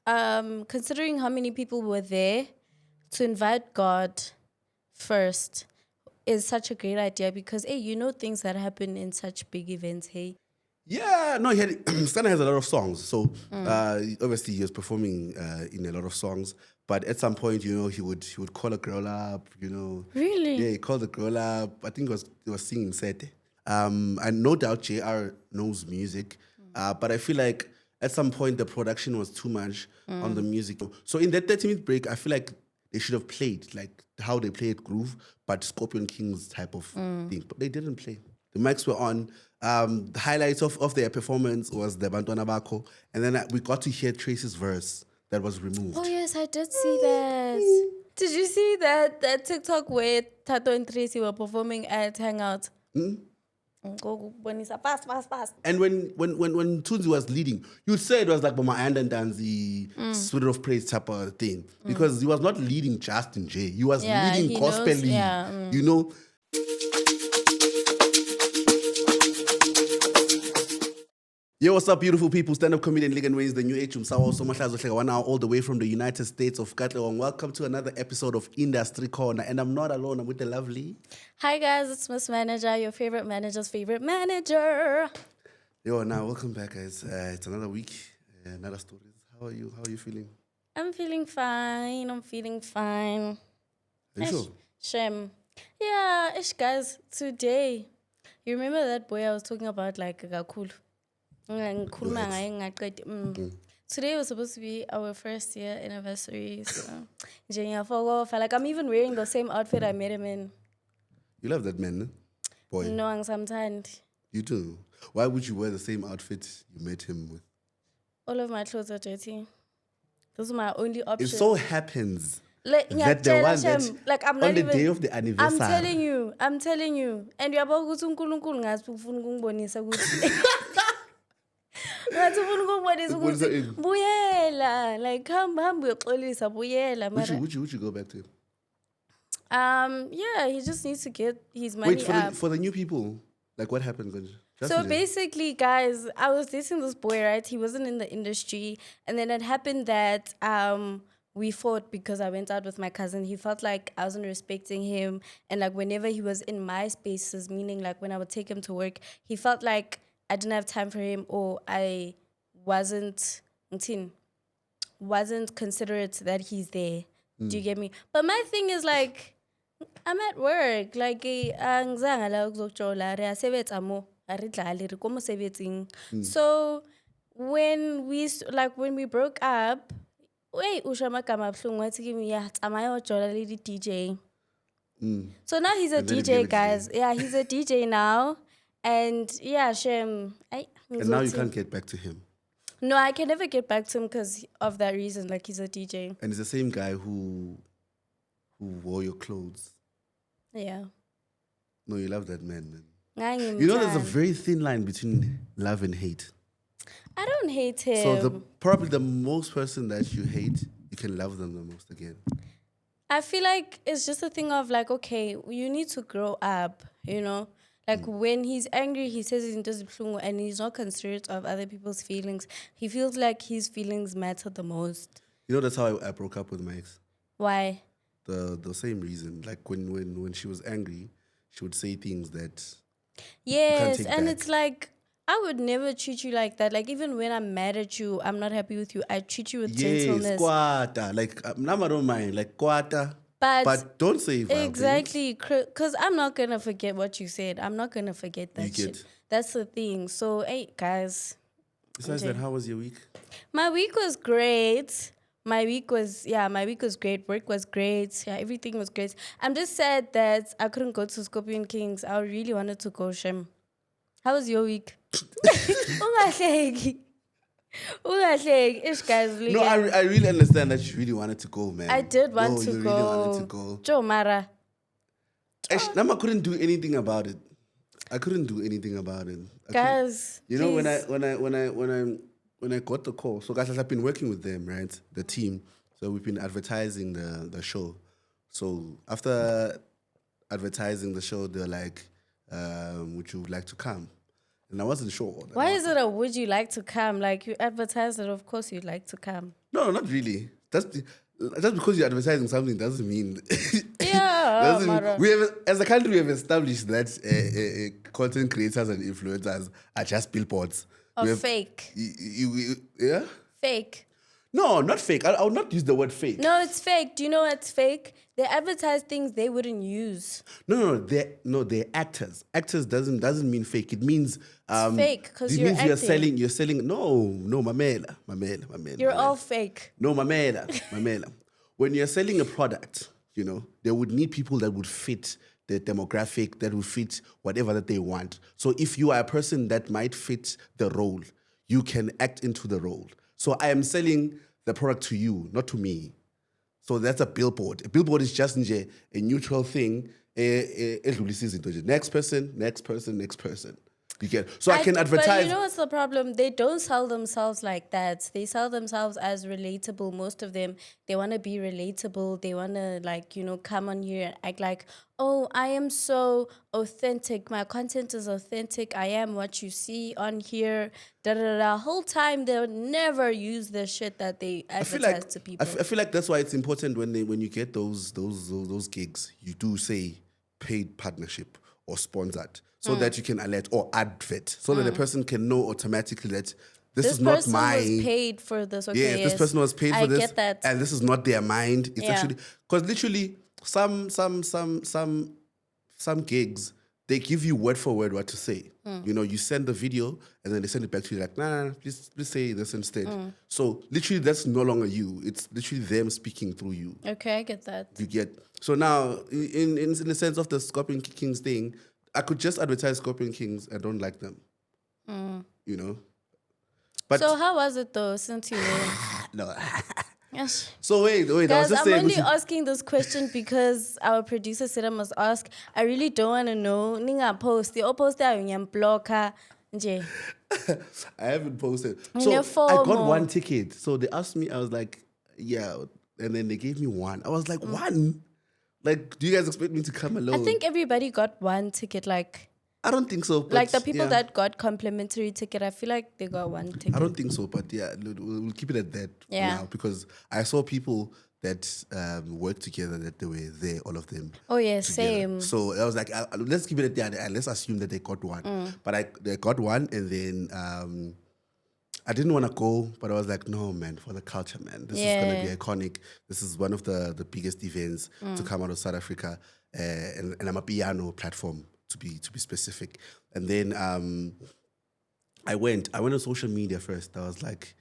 considering how many people were there, to invite God first is such a great idea because, hey, things that happen in such big events, hey. Yeah, no, he had Stunna has a lot of songs. So obviously he was performing in a lot of songs. But at some point, he would call a girl up, Really? Yeah, he called the girl up. I think he was singing Sete. And no doubt JR knows music. But I feel like at some point the production was too much on the music. So in that 30-minute break, I feel like they should have played like how they played Groove, but Scorpion Kings type of thing. But they didn't play. The mics were on. The highlights of their performance was the Bantwana Bako. And then we got to hear Trace's verse that was removed. Oh, yes, I did see that. Did you see that TikTok where Tato and Tracy were performing at Hangout? Fast, fast, fast. And when Tunzi was leading, you'd say it was like Boma and Danzi, Spirit of Praise type of thing. Because he was not leading just in J. He was leading he gospel knows, lead. yeah, You know? Yo, what's up, beautiful people? Stand-up comedian Ligan Wayne, the new age Msawa so 1 hour all the way from the United States of Katlewang. Welcome to another episode of Industry Corner. And I'm not alone, I'm with the lovely. Hi guys, it's Miss Manager, your favorite manager's favorite manager. Yo, now welcome back, guys. It's another week, another stories. How are you? How are you feeling? I'm feeling fine. Are you sure? Shem. Yeah, ish guys, today, you remember that boy I was talking about, like Gakul? Today was supposed to be our first year anniversary. So, like I'm even wearing the same outfit I met him in. You love that man, boy? No, I'm sometimes. You do? Why would you wear the same outfit you met him with? All of my clothes are dirty. Those are my only options. It so happens like, that the one that like I'm not on the even, day of the anniversary. I'm telling you. And you're about buyela, like Would you go back to? yeah, he just needs to get his money up. For the new people, like what happened? So basically, guys, I was dating this boy, right? He wasn't in the industry, and then it happened that we fought because I went out with my cousin. He felt like I wasn't respecting him, and like whenever he was in my spaces, meaning like when I would take him to work, he felt like I didn't have time for him, or I wasn't considerate that he's there. Do you get me? But my thing is like, I'm at work. Like, angizange la ukuzojola, re asebetsa mo, a re dlale, re ko mosebetsing. So when we broke up, wait, usha magama abhlungu wathi kimi ya tsamaya ujola le DJ. So now he's a DJ, guys. Yeah, he's a DJ now. And yeah, Shem. And now you can't get back to him. No, I can never get back to him because of that reason. Like, he's a DJ. And it's the same guy who wore your clothes. Yeah. No, you love that man. You know, there's a very thin line between love and hate. I don't hate him. So probably the most person that you hate, you can love them the most again. I feel like it's just a thing of like, okay, you need to grow up, you know? Like when he's angry, he says he's into and he's not considerate of other people's feelings. He feels like his feelings matter the most. You know, that's how I broke up with my ex. Why? The same reason. Like when she was angry, she would say things that yes, you can't take and back. it's like I would never treat you like that. Like even when I'm mad at you, I'm not happy with you. I treat you with gentleness. Kwata. Like now I don't mind. Like kwata. But don't say violence. Exactly, because I'm not gonna forget what you said. I'm not gonna forget that shit. That's the thing. So, hey guys. Besides that, how was your week? My week was great. My week was great. Work was great. Yeah, everything was great. I'm just sad that I couldn't go to Scorpion Kings. I really wanted to go, Shem. How was your week? Guys, no, I really understand that you really wanted to go, man. I did want to go. Really wanted to go. Joe Mara. I couldn't do anything about it. Guys, you know, when I got the call, so guys, I've been working with them, right? The team. So we've been advertising the show. So after advertising the show, they're like, would you like to come? And I wasn't sure. Why is it a would you like to come? Like you advertise it, of course you'd like to come. No, not really. Just because you're advertising something doesn't mean. Yeah, doesn't mean, we have, as a country, we have established that content creators and influencers are just billboards. or fake. Yeah? Fake. No, not fake. I would not use the word fake. No, it's fake. Do you know what's fake? They advertise things they wouldn't use. No, they're actors. Actors doesn't mean fake. It means It's fake because it you're means acting. you're selling. No, mamela. You're all fake. No, mamela. When you're selling a product, they would need people that would fit the demographic, that would fit whatever that they want. So if you are a person that might fit the role, you can act into the role. So I am selling the product to you, not to me. So that's a billboard. A billboard is just a neutral thing. Next person. You get. So I can advertise. But you know what's the problem? They don't sell themselves like that. They sell themselves as relatable. Most of them, they want to be relatable. They want to come on here and act like, oh, I am so authentic. My content is authentic. I am what you see on here. Da da da. Whole time they'll never use the shit that they advertise to people. I feel like that's why it's important when you get those gigs, you do say paid partnership or sponsored, so that you can alert or advert, so that the person can know automatically that this is not my. This person was paid for this. Okay, this person was paid for this. I get that. And this is not their mind. It's actually because literally some gigs they give you word for word what to say. You send the video and then they send it back to you like, nah, please say this instead. So literally that's no longer you. It's literally them speaking through you. Okay, I get that. You get. So now in the sense of the Scorpion Kings thing, I could just advertise Scorpion Kings. I don't like them. But so how was it though, since you were? No. Yes. So wait. I was Guys, just I'm saying. only asking this question because our producer said I must ask. I really don't want to know. Ninga post. The post blocker. I haven't posted. In So your I got FOMO. one ticket. So they asked me, I was like, yeah. And then they gave me one. I was like, one? Like, do you guys expect me to come alone? I think everybody got one ticket. Like I don't think so. But like the people yeah. that got complimentary ticket, I feel like they got one ticket. I don't think so, but yeah, we'll keep it at that for Yeah. now because I saw people that worked together that they were there, all of them. Oh yeah, together. same. So I was like, let's keep it at that and let's assume that they got one. But they got one and then I didn't want to go, but I was like, no, man, for the culture, man. This is going to be iconic. This is one of the biggest events to come out of South Africa. And I'm a piano platform, to be specific. And then I went on social media first. I was like,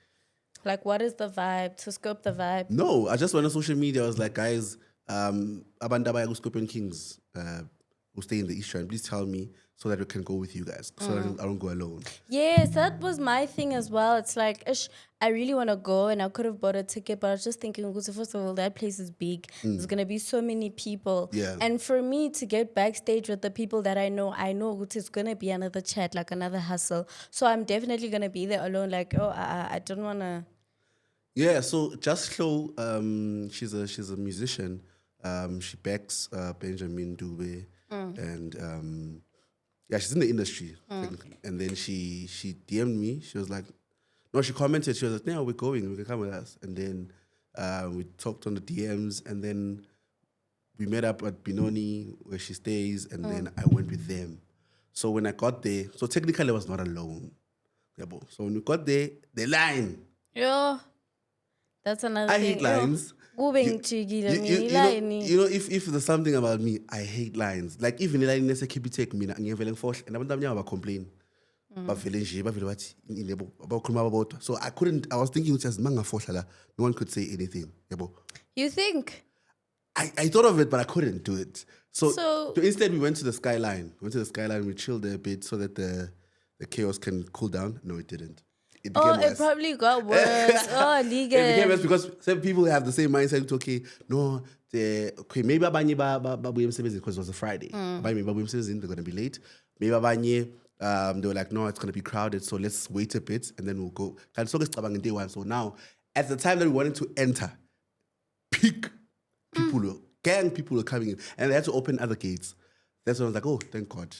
what is the vibe? To scope the vibe. no, I just went on social media. I was like, guys, Abandaba Yago Scorpion Kings who stay in the East Rand, please tell me so that we can go with you guys. So that I don't go alone. Yes, that was my thing as well. It's like, I really want to go and I could have bought a ticket, but I was just thinking, first of all, that place is big. There's going to be so many people. Yeah. And for me to get backstage with the people that I know it's going to be another chat, like another hustle. So I'm definitely going to be there alone. Like, I don't want to. Yeah, so Just Flow, she's a musician. She backs Benjamin Dube. And she's in the industry technically. And then she DM'd me. She was like, no, she commented. She was like, we're going. We can come with us. And then we talked on the DMs. And then we met up at Benoni where she stays. And then I went with them. So when I got there, so technically I was not alone. So when we got there, the line. Yo, that's another I thing. hate lines. If There's something about me, I hate lines. Like even the line nese keep take me and abantu complain. So I was thinking just no one could say anything. You think? I thought of it, but I couldn't do it. So instead we went to the skyline. We chilled there a bit so that the chaos can cool down. No, it didn't. It became worse. It probably got worse. Legal. It became worse because some people have the same mindset. Okay, maybe abanye because it was a Friday. Maybe they're going to be late. Maybe abanye they were like, no, it's going to be crowded, so let's wait a bit and then we'll go. So now, at the time that we wanted to enter, peak people, gang people were coming in, and they had to open other gates. That's when I was like, oh, thank God.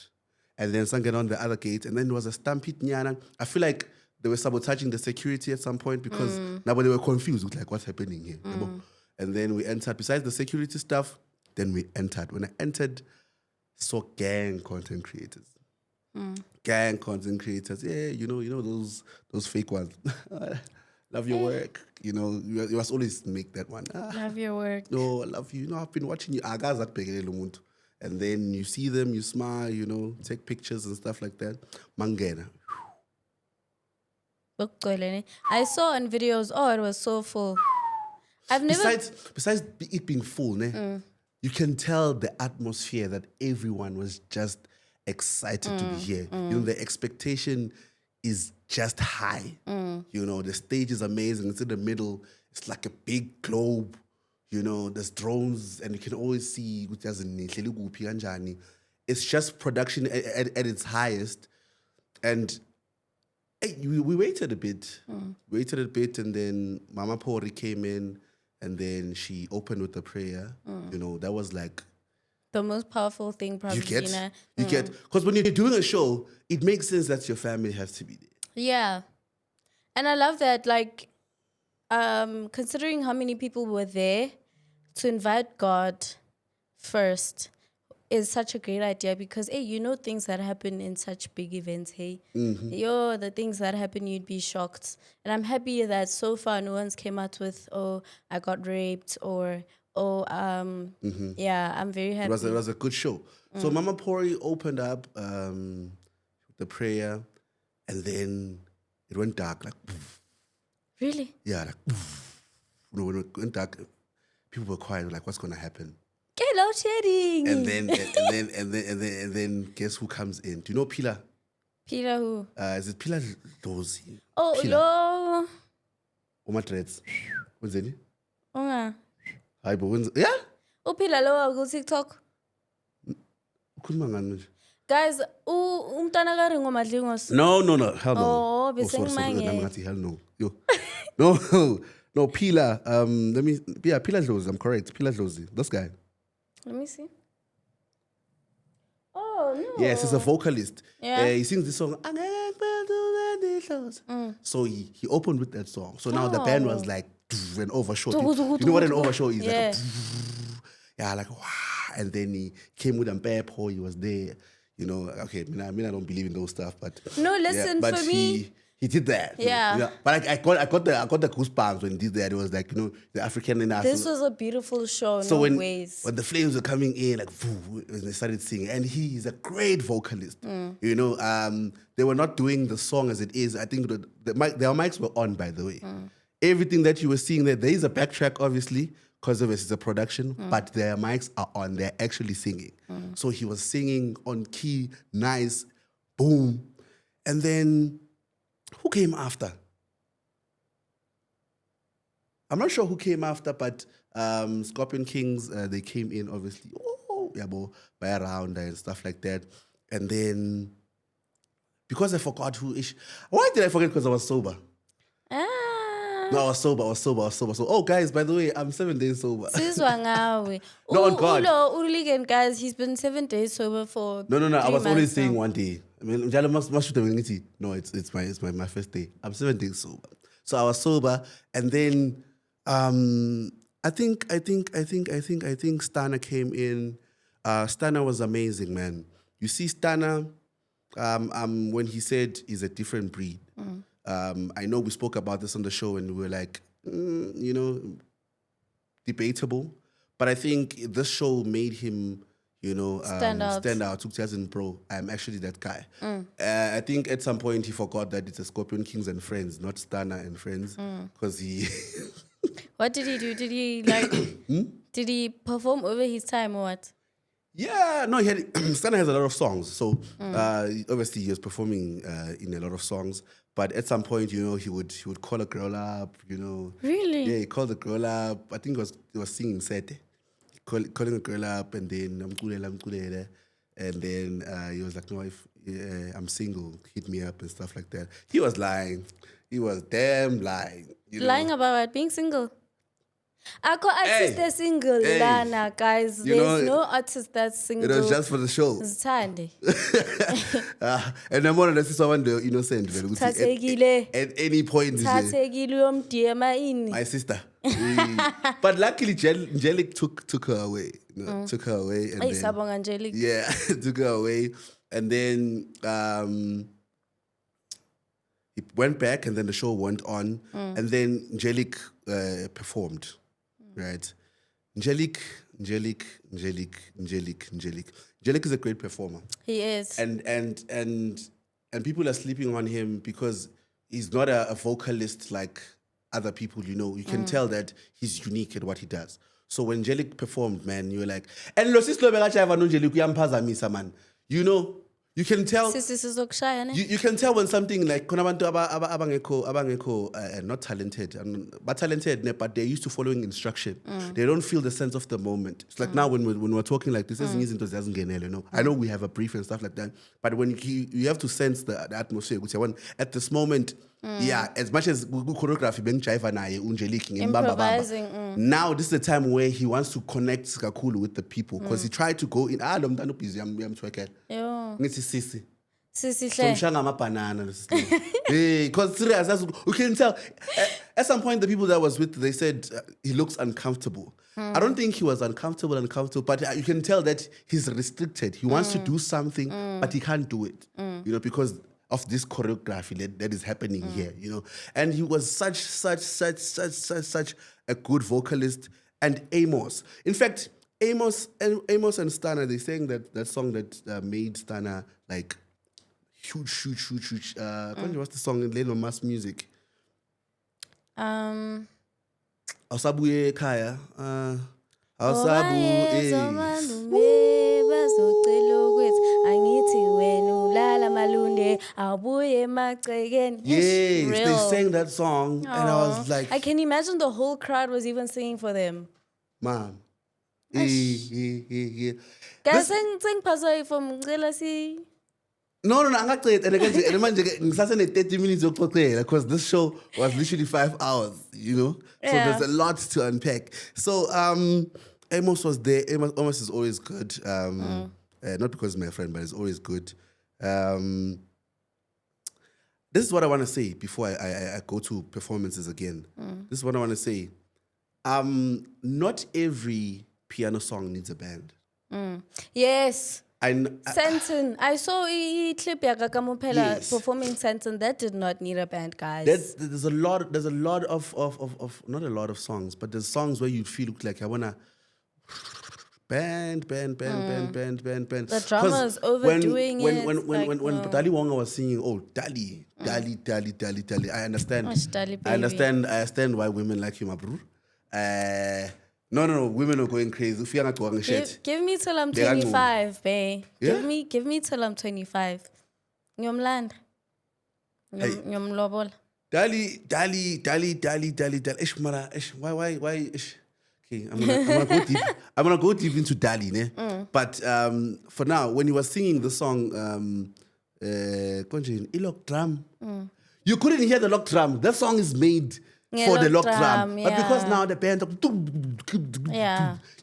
and then some get on the other gate, and then there was a stampede nyana. I feel like they were sabotaging the security at some point because now they were confused with like what's happening here. Yabo. And then we entered, besides the security stuff, then we entered. When I entered, saw gang content creators. Gang content creators. Yeah, you know those fake ones. Love your work. You know, you must always make that one. Love your work. No, I love you. You know, I've been watching you. And then you see them, you smile, you know, take pictures and stuff like that. Mangena. I saw on videos, it was so full. I've never... Besides it being full, you can tell the atmosphere that everyone was just excited to be here. You know, the expectation is just high. You know, the stage is amazing. It's in the middle. It's like a big globe. You know, there's drones, and you can always see it's just production at its highest. And we waited a bit. And then Mama Pori came in, and then she opened with a prayer. You know, that was like the most powerful thing, probably. You get, because when you're doing a show, it makes sense that your family has to be there. Yeah. And I love that, like, considering how many people were there, to invite God first is such a great idea because, hey, you know things that happen in such big events, hey. The things that happen, you'd be shocked. And I'm happy that so far no one's came out with, I got raped or, yeah, I'm very happy. It was a good show. So Mama Pori opened up the prayer, and then it went dark, like, poof. Really? Yeah, like, poof. You know, when it went dark, people were quiet, like, what's gonna happen? Get loud shedding. And then guess who comes in? Do you know Mphela? Mphela who? Is it Mphela Dozi? Oh, Mphela. Oma dreads. What's it? Onga. Hi, but when's yeah? Mphela lo go TikTok. Guys, umntana ka ringo madlingos. No, hell no. Oh, Hell no. Yo. No, Mphela. Mphela Dozi, I'm correct. Mphela Dozi. This guy. Let me see. Oh, no. Yes, he's a vocalist. Yeah. He sings this song. So he opened with that song. So now the band was like an overshow. You know what an overshow is? Yeah. Like, like, wow. And then he came with Mpepo. He was there. You know, okay, I don't believe in those stuff, but no, listen, but for me, he did that. Yeah. You know? But I got the goosebumps when he did that. It was like, you know, the African in us. This was a beautiful show. So when the flames were coming in, like, when they started singing, and he is a great vocalist. You know, they were not doing the song as it is. I think their mics were on, by the way. Everything that you were seeing there is a backtrack, obviously, because of it's a production, but their mics are on. They're actually singing. So he was singing on key, nice, boom. And then, who came after? I'm not sure who came after, but Scorpion Kings, they came in, obviously. By around and stuff like that. And then, because I forgot why did I forget? Because I was sober. No, I was sober. So, guys, by the way, I'm 7 days sober. No, on God. Guys, he's been 7 days sober for No. I was only saying now. 1 day. I mean, no, it's my first day. I'm 7 days sober. So I was sober, and then I think Stunna came in. Stunna was amazing, man. You see Stunna, when he said he's a different breed. I know we spoke about this on the show and we were like, you know, debatable. But I think this show made him, you know, stand out. Took as in, bro, I'm actually that guy. I think at some point he forgot that it's a Scorpion Kings and Friends, not Stunna and Friends. Because he... What did he do? Did he like... Did he perform over his time or what? Yeah, no, Stunna has a lot of songs. So obviously he was performing in a lot of songs. But at some point, you know, he would call a girl up, you know. Really? Yeah, he called the girl up. I think he was singing Sete. Calling a girl up, and then and then he was like, no, I'm single, hit me up and stuff like that. He was lying. He was damn lying. Lying about what? Being single? Ako artist Hey, single hey, lana, guys. you There's know, no artist that's single. it was just for the show. Zithande. And I'm one of the someone the innocent. Vele ukuthi Thathekile. at any point, nje, Thathekile uyomdiyema ini. my sister. But luckily, Angelic took her away. You know, took her away, and Ay, then sabong Angelic. yeah, took her away, and then he went back, and then the show went on, and then Angelic performed, right? Angelic is a great performer. He is. And people are sleeping on him because he's not a vocalist like other people, you know. You can tell that he's unique at what he does. So when Angelic performed, man, you were like, and Losislo Begachava Angelic uyampazamisa, man. You know, you can tell. You can tell when something like konabantu abangeko not talented, but talented, but they're used to following instruction. They don't feel the sense of the moment. It's like now when we're talking like this, you know. I know we have a brief and stuff like that, but when you have to sense the atmosphere. At this moment, yeah, as much as choreography Improvising. now this is the time where he wants to connect kakulu with the people because he tried to go in. Sisi. Sisi Somshanga banana. Because serious, you can tell. At some point, the people that I was with, they said he looks uncomfortable. I don't think he was uncomfortable, but you can tell that he's restricted. He wants to do something, but he can't do it. You know, because of this choreography that is happening here. You know, and he was such a good vocalist. And Amos, in fact. Amos and Stunna, they saying that song that made Stunna like huge. What's the song in Leno Mass Music? Awusabuye ekhaya. Awusabuye. Yes, they sang that song. And I was like, I can imagine the whole crowd was even singing for them. Man. Guys, sing pasoi from Ngelasi. No, angacede and manje ngisasene 30 minutes yokuxoxela because this show was literally 5 hours, you know. So there's a lot to unpack. So Amos was there. Amos is always good. Not because he's my friend, but he's always good. This is what I want to say before I go to performances again. This is what I want to say. Not every piano song needs a band. Yes. Senton. I saw a clip Kamo Mphela performing Senton. That did not need a band, guys. There's a lot of not a lot of songs, but there's songs where you feel like I wanna band. The drummer is overdoing it. When Dali Wonga was singing, oh Dali, I understand. Dali, I understand why women like you, my bro. No, women are going crazy. If you're not going shit. Give me till I'm 25, babe. Yeah? Give me till I'm 25. Nyomland. Nyomlobol. Dali. Ish mara, ish. Why? Ish. Okay, I'm gonna go deep. I'm gonna go deep into Dali, ne? But for now, when you were singing the song, Ilok drum, you couldn't hear the lock drum. That song is made for the lock drum, but because now the band,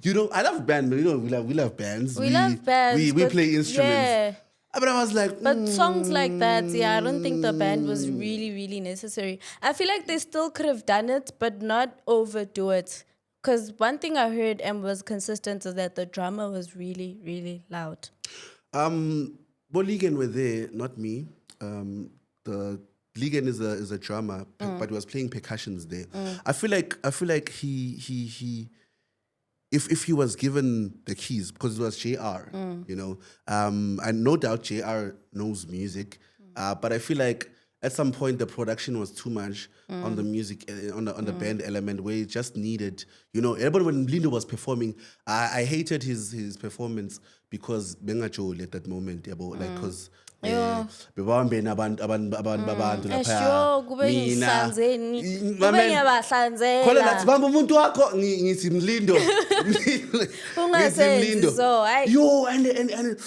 you know, I love band. You know, we love bands. We love bands. We play instruments. Yeah. But I was like, but songs like that, I don't think the band was really necessary. I feel like they still could have done it, but not overdo it. Because one thing I heard and was consistent is that the drummer was really loud. Boligan were there, not me. The Ligan is a drummer, but he was playing percussions there. I feel like he if he was given the keys, because it was JR, you know, and no doubt JR knows music, but I feel like at some point the production was too much on the music, on the band element, where it just needed, you know, everybody when Lindo was performing, I hated his performance because Benga Joel at that moment, like because Yo. bebawambeni abantu laphaya. Sure, kube ngihlanzeni. Kube Khona ngiyabahlanzela. lathi bamba umuntu wakho ngithi Mlindo. Ungasenzi so, hayi. Yo, and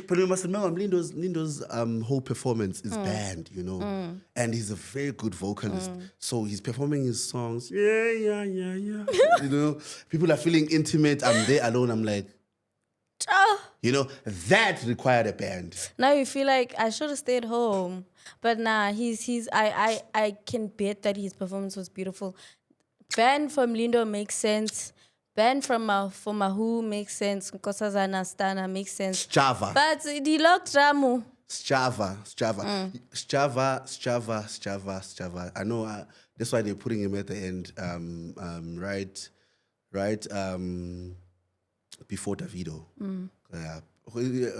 but we must remember Mlindo's whole performance is band, you know, and he's a very good vocalist. So he's performing his songs. Yeah. You know, people are feeling intimate. I'm there alone. I'm like, you know, that required a band. Now you feel like I should have stayed home. But nah, I can bet that his performance was beautiful. Band from Lindo makes sense. Band from Mahu makes sense. Nkosazana, Stunna makes sense. Sjava. But the lock Ramu. Sjava. I know that's why they're putting him at the end. Right. Before Davido. I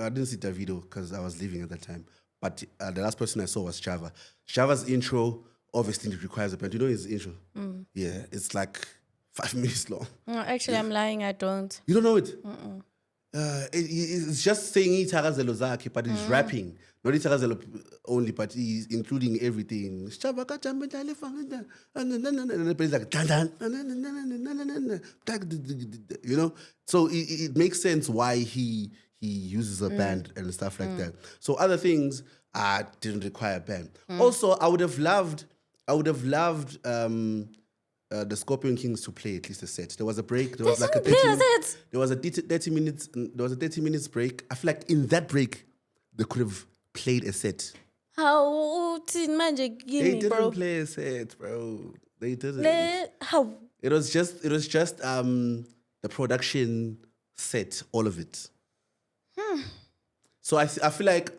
didn't see Davido because I was leaving at that time. But the last person I saw was Sjava. Sjava's intro obviously requires a band. You know his intro? Yeah, it's like 5 minutes long. No, actually, I'm lying. I don't. You don't know it? It's just saying Itarazelo Zaki, but he's rapping. Not Itarazelo only, but he's including everything. You know? So it makes sense why he uses a band and stuff like that. So other things didn't require a band. Also, I would have loved the Scorpion Kings to play at least a set. There was a break. There was like a 30 minutes break. I feel like in that break, they could have played a set. How did magic give They me, didn't bro? play a set, bro. They didn't. How? It was just the production set, all of it. So I feel like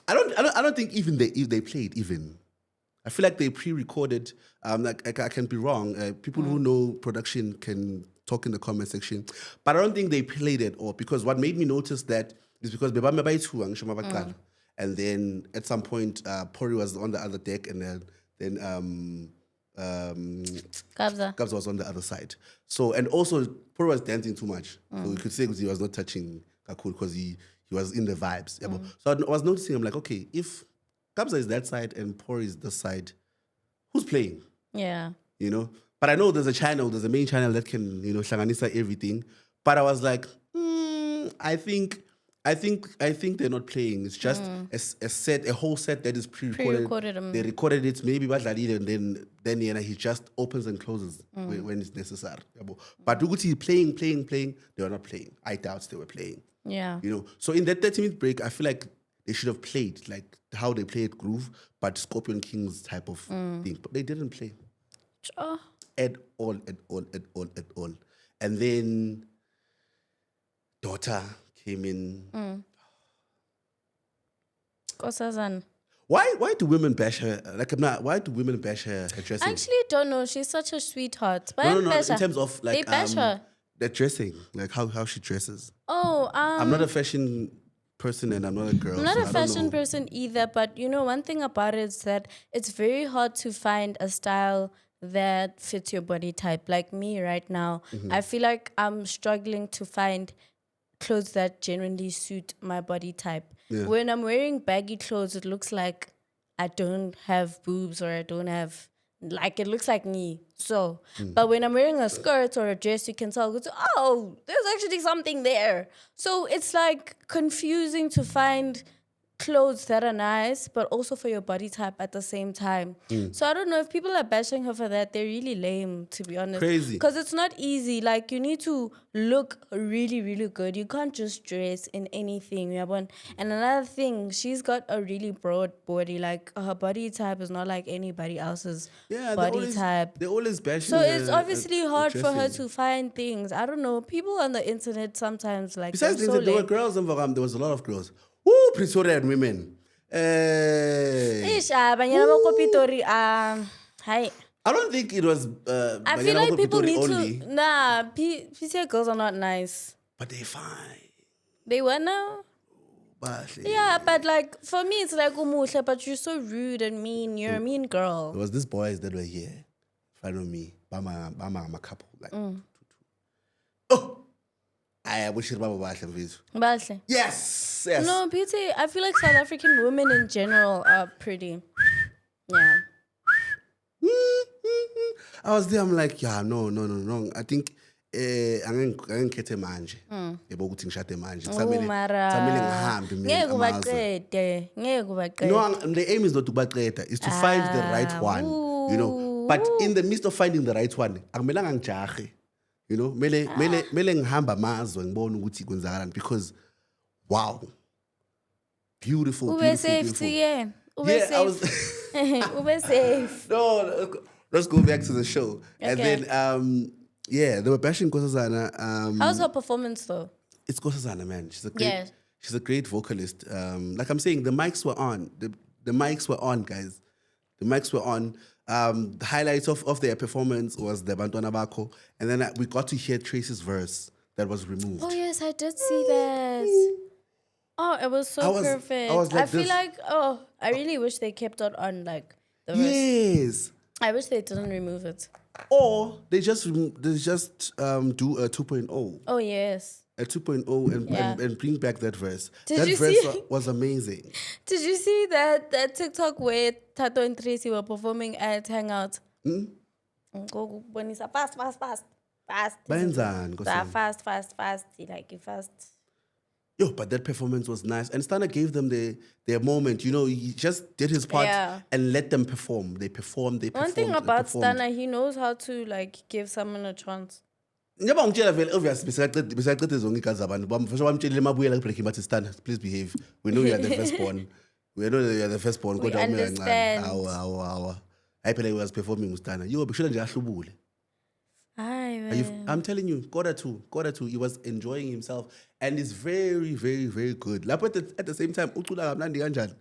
I don't think even they played even. I feel like they pre-recorded. Like I can be wrong. People who know production can talk in the comment section. But I don't think they played it all because what made me notice that is because and then at some point Pori was on the other deck and then Kabza. was on the other side. So and also Pori was dancing too much. So you could say he was not touching Kakul because he was in the vibes. Yeah, so I was noticing. I'm like, okay, if Kabza is that side and Pori is this side, who's playing? Yeah. You know? But I know there's a main channel that can, you know, shanganisa everything. But I was like, I think they're not playing. It's just a whole set that is pre-recorded. Pre-recorded, They recorded it, maybe and then he just opens and closes when it's necessary. But Uguti playing, they were not playing. I doubt they were playing. Yeah. You know, so in that 30-minute break, I feel like they should have played like how they played Groove, but Scorpion Kings type of thing. But they didn't play at all. And then Daughter came in. Nkosazana. Why do women bash her? Why do women bash her dressing? I actually don't know. She's such a sweetheart. But No. bash her. In terms of like They bash her. the dressing, like how she dresses. Oh, I'm not a fashion person and I'm not a girl. I'm not so a I don't fashion know. person either, but you know, one thing about it is that it's very hard to find a style that fits your body type. Like me right now, I feel like I'm struggling to find clothes that genuinely suit my body type. Yeah. When I'm wearing baggy clothes, it looks like I don't have boobs or I don't have, like, it looks like me. So, but when I'm wearing a skirt or a dress, you can tell, oh, there's actually something there. So it's like confusing to find clothes that are nice, but also for your body type at the same time. So I don't know if people are bashing her for that. They're really lame, to be honest. Crazy. Because it's not easy. Like, you need to look really, really good. You can't just dress in anything. And another thing, she's got a really broad body. Like, her body type is not like anybody else's body type. They always bash So her it's at obviously hard for her dressing. to find things. I don't know. People on the internet sometimes, like, Besides, they're so there were lame. girls in Varam. There was a lot of girls. Woo, Pretoria and women. Ish, banyana ba kopitori, hi. I don't think it was. I feel like people need only, to. Nah, PCA girls are not nice. but they're fine. They were now. But Yeah, but like for me, it's like umuhle, but you're so rude and mean. You're a mean girl. there was these boys that were here in front of me. Bama couple like. Oh, I wish it was Bahle. Yes, yes. No, Pete, I feel like South African women in general are pretty. Yeah. I was there, I'm like, yeah, no. I think angengikhethe manje. Yebo ukuthi ngishade manje. Oh, mara. Kusamele ngihambe mina amazwe. Ngeke ubaqede. No, the aim is not to baqeda, is to find the right one, you know. But in the midst of finding the right one, akumelanga ngijahe. You know, mele ngihamba amazwe ngibone ukuthi kwenzakalani because wow. Beautiful, Ube beautiful, safe beautiful. again. Ube Yeah, I safe. was Ube safe. No, let's go back to the show. And Okay. then yeah, they were bashing Nkosazana. How's her performance though? It's Nkosazana, man. She's a great vocalist. Like I'm saying, the mics were on. The mics were on, guys. The mics were on. The highlights of their performance was the Bantwana Bako. And then we got to hear Trace's verse that was removed. Oh yes, I did see that. Oh, it was so perfect. I feel like I really wish they kept it on like the verse. Yes. I wish they didn't remove it. Or they just do a 2.0. Oh yes. A 2.0 and bring back that verse. Did you that verse see- was amazing. Did you see that TikTok where Tato and Tracy were performing at Hangout? Go bonisa fast. Bayenzani, Nkosazana? Fast, like fast. Yo, but that performance was nice. And Stunna gave them their moment. You know, he just did his part and let them perform. They performed. One thing about Stunna, he knows how to like give someone a chance. Njengoba ngitshela vele obvious bisaqede zonke igazi zabantu bamfasha bamtshelile mabuyela ku-breaking bathi Stunna, please behave. We know you are the firstborn. We know you are the firstborn. We understand. Hayi phela he was performing uStunna. Yo, bekushela nje ahlubule. I'm telling you, quarter two, he was enjoying himself and it's very, very, very good. Lapho at the same time, ucula kamnandi kanjani?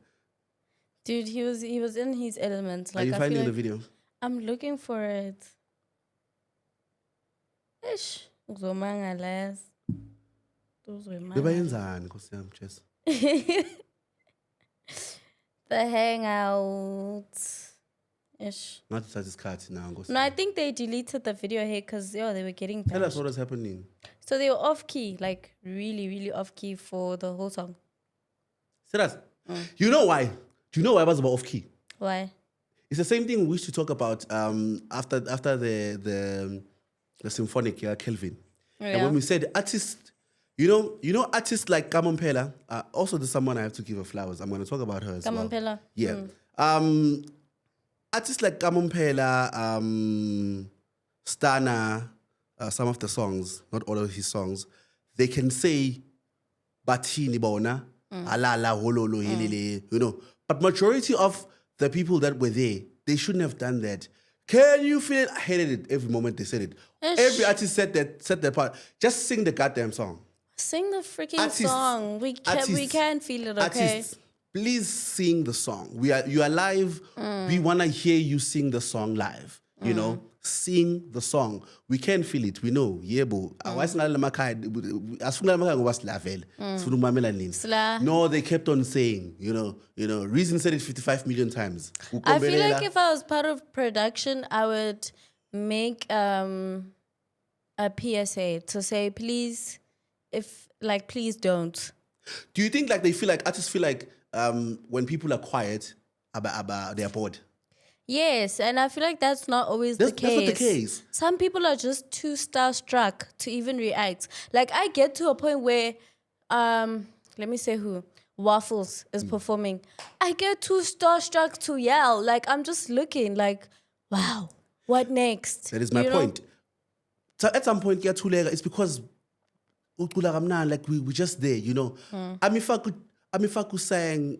Dude, he was in his element. Like, Are you I finding feel the like video? I'm looking for it. Ish, uzomangala. Bebayenzani Nkosi yami, Jess? The hangout. Ish. Not to touch this card now, Nkosi. No, I think they deleted the video here because they were getting Tell us bashed. what was happening. So they were off key, like really, really off key for the whole song. Serious? You know why? Do you know why I was about off key? Why? It's the same thing we used to talk about after the symphonic Kelvin. And when we said artists, you know artists like Kamo Mphela, also there's someone I have to give her flowers. I'm going to talk about her as Kamo well. Mphela. Yeah. Artists like Kamo Mphela, Stunna, some of the songs, not all of his songs, they can say Batini Bona, Alala, Hololo, Helele, you know. But majority of the people that were there, they shouldn't have done that. Can you feel it? I hated it every moment they said it. Every artist said that part. Just sing the goddamn song. Sing the freaking song. We can feel it, okay? Artists, please sing the song. You are live. We want to hear you sing the song live. You know, sing the song. We can feel it. We know. Yebo. No, they kept on saying. You know. Reason said it 55 million times. I feel like if I was part of production, I would make a PSA to say, please, please don't. Do you think like artists feel like when people are quiet, they're bored? Yes, and I feel like that's not always the case. That's not the case. Some people are just too starstruck to even react. Like, I get to a point where, let me say who, Waffles is performing. I get too starstruck to yell. Like, I'm just looking like, wow, what next? That is my point. So at some point, it's because like we're just there, you know. Amifaku sang,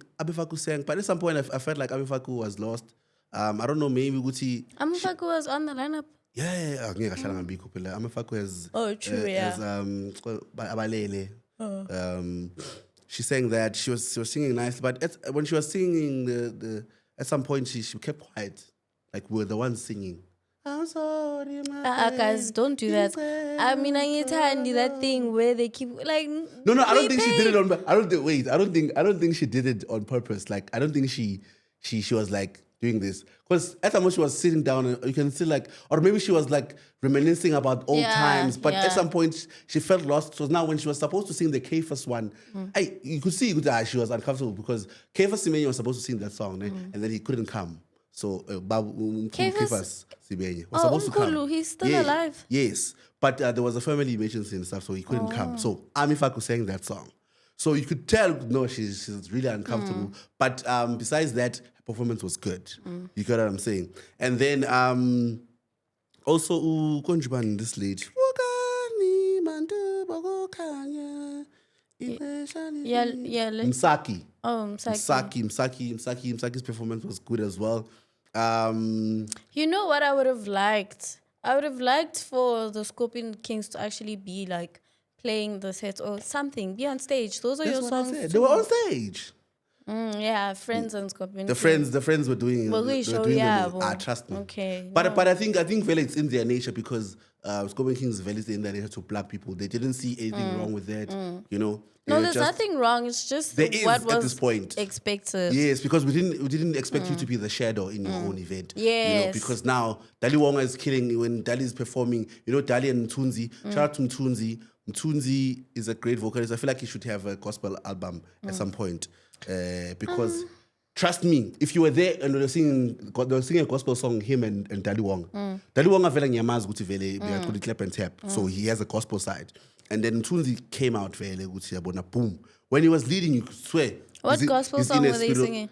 but at some point I felt like Amifaku was lost. I don't know, maybe Gucci. Amifaku was on the lineup. Yeah. Amifaku has. Oh, true, has, Abalele. She sang that she was singing nicely, but when she was singing at some point she kept quiet, like we were the ones singing. I'm sorry, my guys, don't do that. I mean, I need that thing where they keep like. No, I don't think she did it on. I don't think she did it on purpose. Like, I don't think she was like doing this. Because at the moment she was sitting down and you can see like, or maybe she was like reminiscing about old times. But at some point she felt lost. So now when she was supposed to sing the K-first one, you could see that she was uncomfortable because K-first Simenye was supposed to sing that song and then he couldn't come. So K-first Simenye was supposed to come. He's still alive. Yes. But there was a family emergency and stuff, so he couldn't come. So Amifaku sang that song. So you could tell, no, she's really uncomfortable. But besides that, her performance was good. You get what I'm saying? And then also, Konjuban, this lady. Msaki. Oh, Msaki's performance was good as well. You know what I would have liked? I would have liked for the Scorpion Kings to actually be like playing the sets or something. Be on stage. Those are That's your what songs. I said. They were on stage. Yeah, Friends and Scorpion. The friends were doing. Well, they show, were doing yeah, them. well, Trust me. okay, But no. but I think Vele, it's in their nature because Scorpion Kings Vele is in their nature to black people. They didn't see anything wrong with that. You know. No, there's nothing wrong. It's just there is what was at this point expected. Yes, because we didn't expect you to be the shadow in your own event. Yes. You know, because now Dali Wonga is killing when Dali is performing. You know, Dali and Mtunzi. Shout out to Mtunzi. Mtunzi is a great vocalist. I feel like he should have a gospel album at some point because. Trust me, if you were there and they were singing a gospel song, him and Dali Wong. Dali Wong vele ngiyamazi ukuthi vele could clap and tap. So he has a gospel side. And then Mtunzi came out vele ukuthi yabona boom. When he was leading, you could swear. What gospel song were they singing?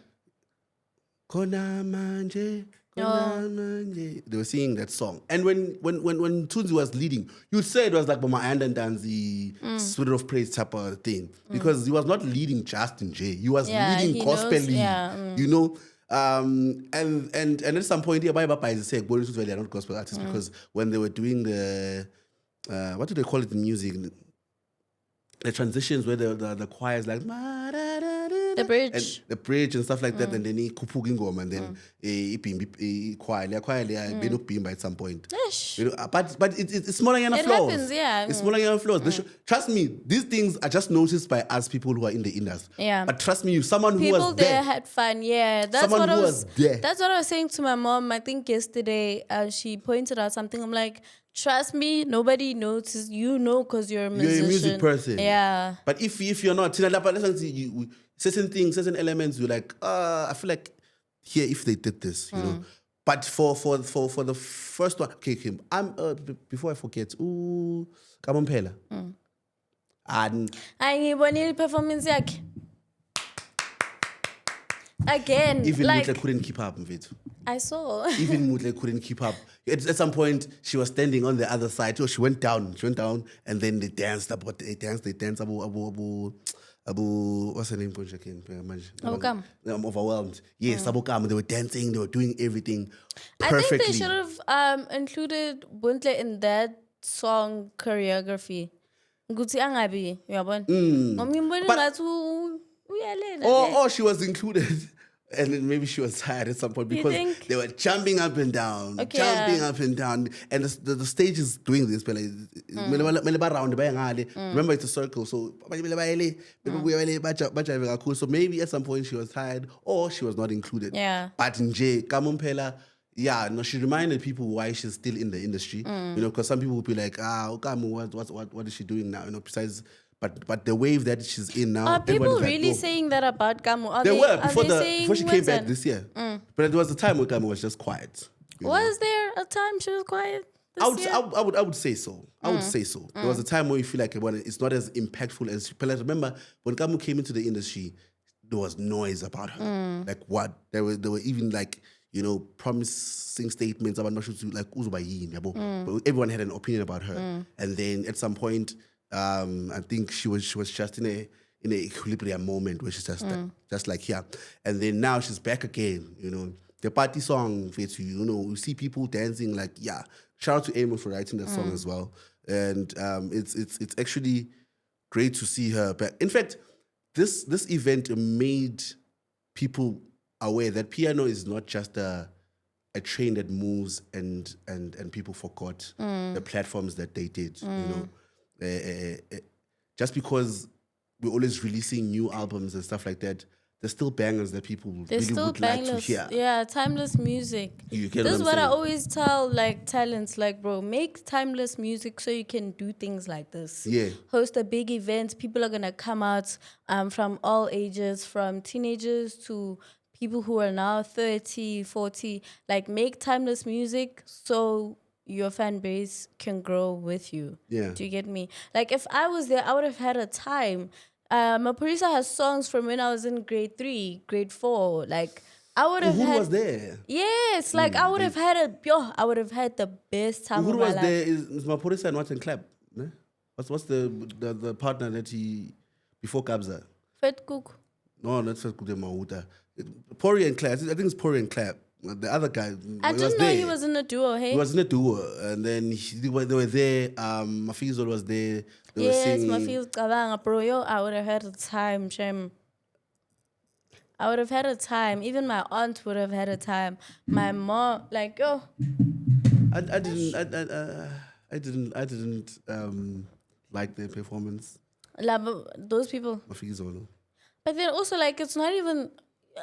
Kona manje. They were singing that song. And when Tunzi was leading, you'd say it was like Mama and Danzi Spirit of Praise type of thing. Because he was not leading just in J. He was leading gospel. You know? And at some point, Baba is saying, they are not gospel artists because when they were doing the what do they call it in music? The transitions where the choir is like the bridge and stuff like that, and then he kupugingom and then he choir bimba at some point. You know, but it's smaller than it flaws. happens, yeah. It's smaller than flaws. Trust me, these things are just noticed by us people who are in the industry. Yeah. But trust me, someone people who was there there had fun. Yeah, that's someone what who I was there. That's what I was saying to my mom. I think yesterday she pointed out something. I'm like, trust me, nobody notices. You know, because you're a musician. You're a music person. Yeah. But if you're not, certain things, certain elements, you're like, I feel like here if they did this, you know. But for the first one, okay, Kim, before I forget, Kamo Mphela. And I performance yakhe. Again, even like, Mutle couldn't keep up with it. I saw. Even Mutle couldn't keep up. At some point, she was standing on the other side. So she went down, and then they danced. They danced. Abu, what's her name? Kamo. I'm overwhelmed. Yes, Abu Kamo. They were dancing. They were doing everything perfectly. I think they should have included Buntle in that song choreography. Nguthi angabi, uyabona? Ngombona ngathi uyalena. Or she was included. And then maybe she was tired at some point because they were jumping up and down, up and down. And the stage is doing this. Remember, it's a circle. So so maybe at some point she was tired or she was not included. Yeah. But in J, Kamo Mphela, she reminded people why she's still in the industry. You know, because some people would be like, Kamo, what is she doing now? You know, besides... But the wave that she's in now... Are people really saying that about Kamo? They were before she came back this year. But there was a time when Kamo was just quiet. Was there a time she was quiet this year? I would say so. I would say so. There was a time where you feel like it's not as impactful as... But I remember when Kamo came into the industry, there was noise about her. Like what? There were even like... You know, promising statements about not like but everyone had an opinion about her. And then at some point... I think she was just in a equilibrium moment where she's just like here, and then now she's back again. You know, the party song fits you. You know, you see people dancing. Like shout out to Amo for writing that song as well. And it's actually great to see her back. In fact, this event made people aware that piano is not just a train that moves and people forgot the platforms that they did. You know. Just because we're always releasing new albums and stuff like that, there's still bangers that people There's really still would like to timeless, hear. yeah, timeless music. You get This what is I'm what I saying? always tell like talents, like bro, make timeless music so you can do things like this. Yeah. Host a big event. People are gonna come out from all ages, from teenagers to people who are now 30, 40. Like make timeless music so your fan base can grow with you. Yeah. Do you get me? Like if I was there, I would have had a time. My producer has songs from when I was in grade 3, grade 4. Like I would have Uhuru had. was there. Yes, like I would have had I would have had the best time of Uhuru my was life. there. Is Maporisa and Watson Clap? Ne? What's the partner that he before Kabza? Fat Cook. No, not First Kude Mahuta. Pori and Clap. I think it's Pori and Clap. The other guy. I he didn't was know there. he was in a duo. Hey. He was in a duo, and then they were there. Mafizol was there. They were Yes, my singing. feels kabanga, bro. Yo, I would have had a time, Shem. I would have had a time. Even my aunt would have had a time. My mom, like, yo. I didn't like their performance. Those people. Mafizolo. But then also, like, it's not even,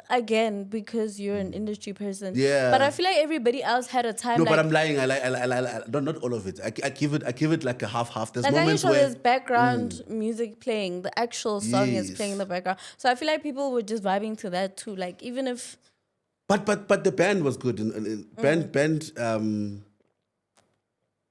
again, because you're an industry person. Yeah. But I feel like everybody else had a time. No, like, but I'm lying. I not all of it. I give it like a half. There's like, are you moments sure where there's background music playing? The actual song is Yes. playing in the background. So I feel like people were just vibing to that too. Like, even if. But the band was good. Band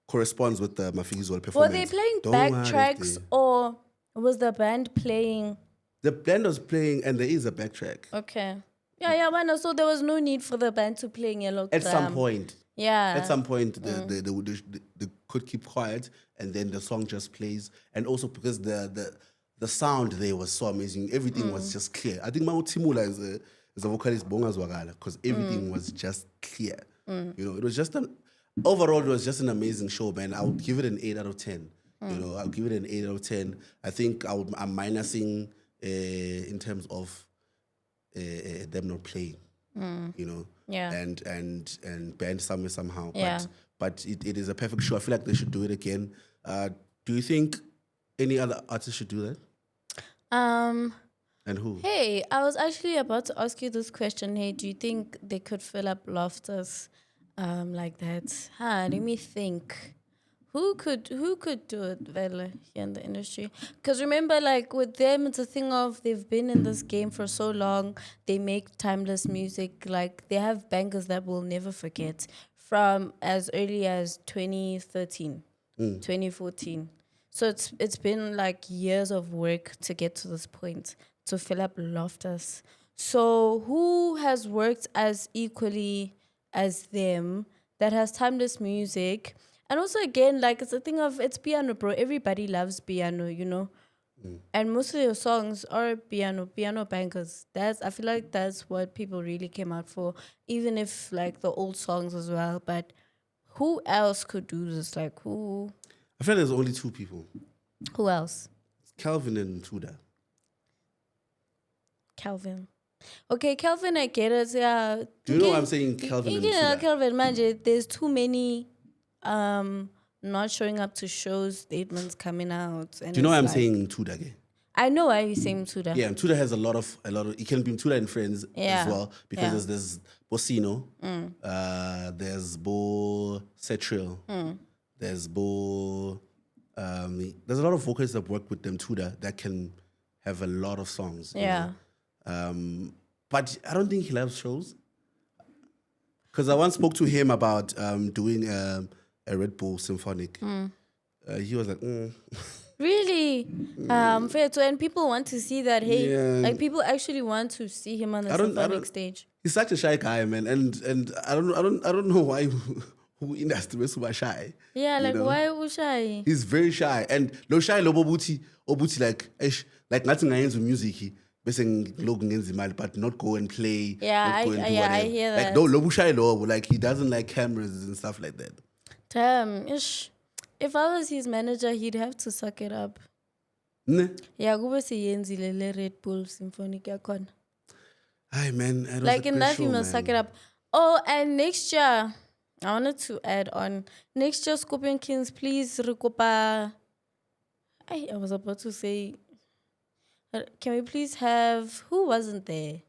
corresponds with the Mafizol Were performance. they playing Don't worry, backtracks or was the band playing? the band was playing, and there is a backtrack Okay. Yeah, well, so there was no need for the band to play Yellow at some point. Yeah. At some point, they could keep quiet, and then the song just plays. And also because the sound there was so amazing, everything was just clear. I think Mau Timula is a vocalist bonga zwagala because everything was just clear. You know, it was just overall it was just an amazing show, man. I would give it an 8 out of 10. You know, I'll give it an 8 out of 10. I think I'm minusing in terms of them not playing. You know, Yeah. and band somewhere somehow. Yeah. But it is a perfect show. I feel like they should do it again. Do you think any other artist should do that? And who? Hey, I was actually about to ask you this question. Hey, do you think they could fill up Loftus like that? Let me think. Who could do it, Vele, here in the industry? Because remember, like with them, it's a thing of they've been in this game for so long. They make timeless music. Like they have bangers that we'll never forget from as early as 2013, 2014. So it's been like years of work to get to this point to fill up Loftus. So who has worked as equally as them that has timeless music? And also, again, like, it's a thing of, it's piano, bro. Everybody loves piano, you know? And most of your songs are piano bangers. I feel like that's what people really came out for, even if, like, the old songs as well. But who else could do this? Like, who I feel like there's only two people. Who else? It's Calvin and Tuda. Calvin. Okay, Calvin, I get it. Yeah. Do you know why I'm saying Calvin and Yeah, Tuda? Calvin, manje, there's too many not showing up to shows, statements coming out. And Do you know why I'm like, saying Tuda again? I know why you're saying Tuda. Yeah, Tuda has a lot of. It can be Tuda and friends Yeah. as well because Yeah. there's Bosino, there's Bo Cetriel, there's Bo. There's a lot of vocalists that work with them Tuda that can have a lot of songs. you Yeah. know. But I don't think he loves shows. Because I once spoke to him about doing a Red Bull Symphonic. He was like, Really? Fair to, and people want to see that. Hey, Yeah. like people actually want to see him on the I don't- symphonic stage. he's such a shy guy, man. And I don't know why who industry is super shy. Yeah, you like know? why Ushai? He's very shy. And lo shy lo bobuti like ngathi ngayenza music bese ngiloko ngenza imali but not go and play. Yeah, not go and do I whatever. hear Like that. no lo shy lo like he doesn't like cameras and stuff like that. Damn, ish. If I was his manager, he'd have to suck it up. Ne? Yeah, kube siyenzile le Red Bull Symphonic yakhona. Hi man, it was Like a in great life, show, you must man. suck it up. Oh, and next year, I wanted to add on. Next year, Scorpion Kings, please, Rikopa. I was about to say, Can we please have who wasn't there?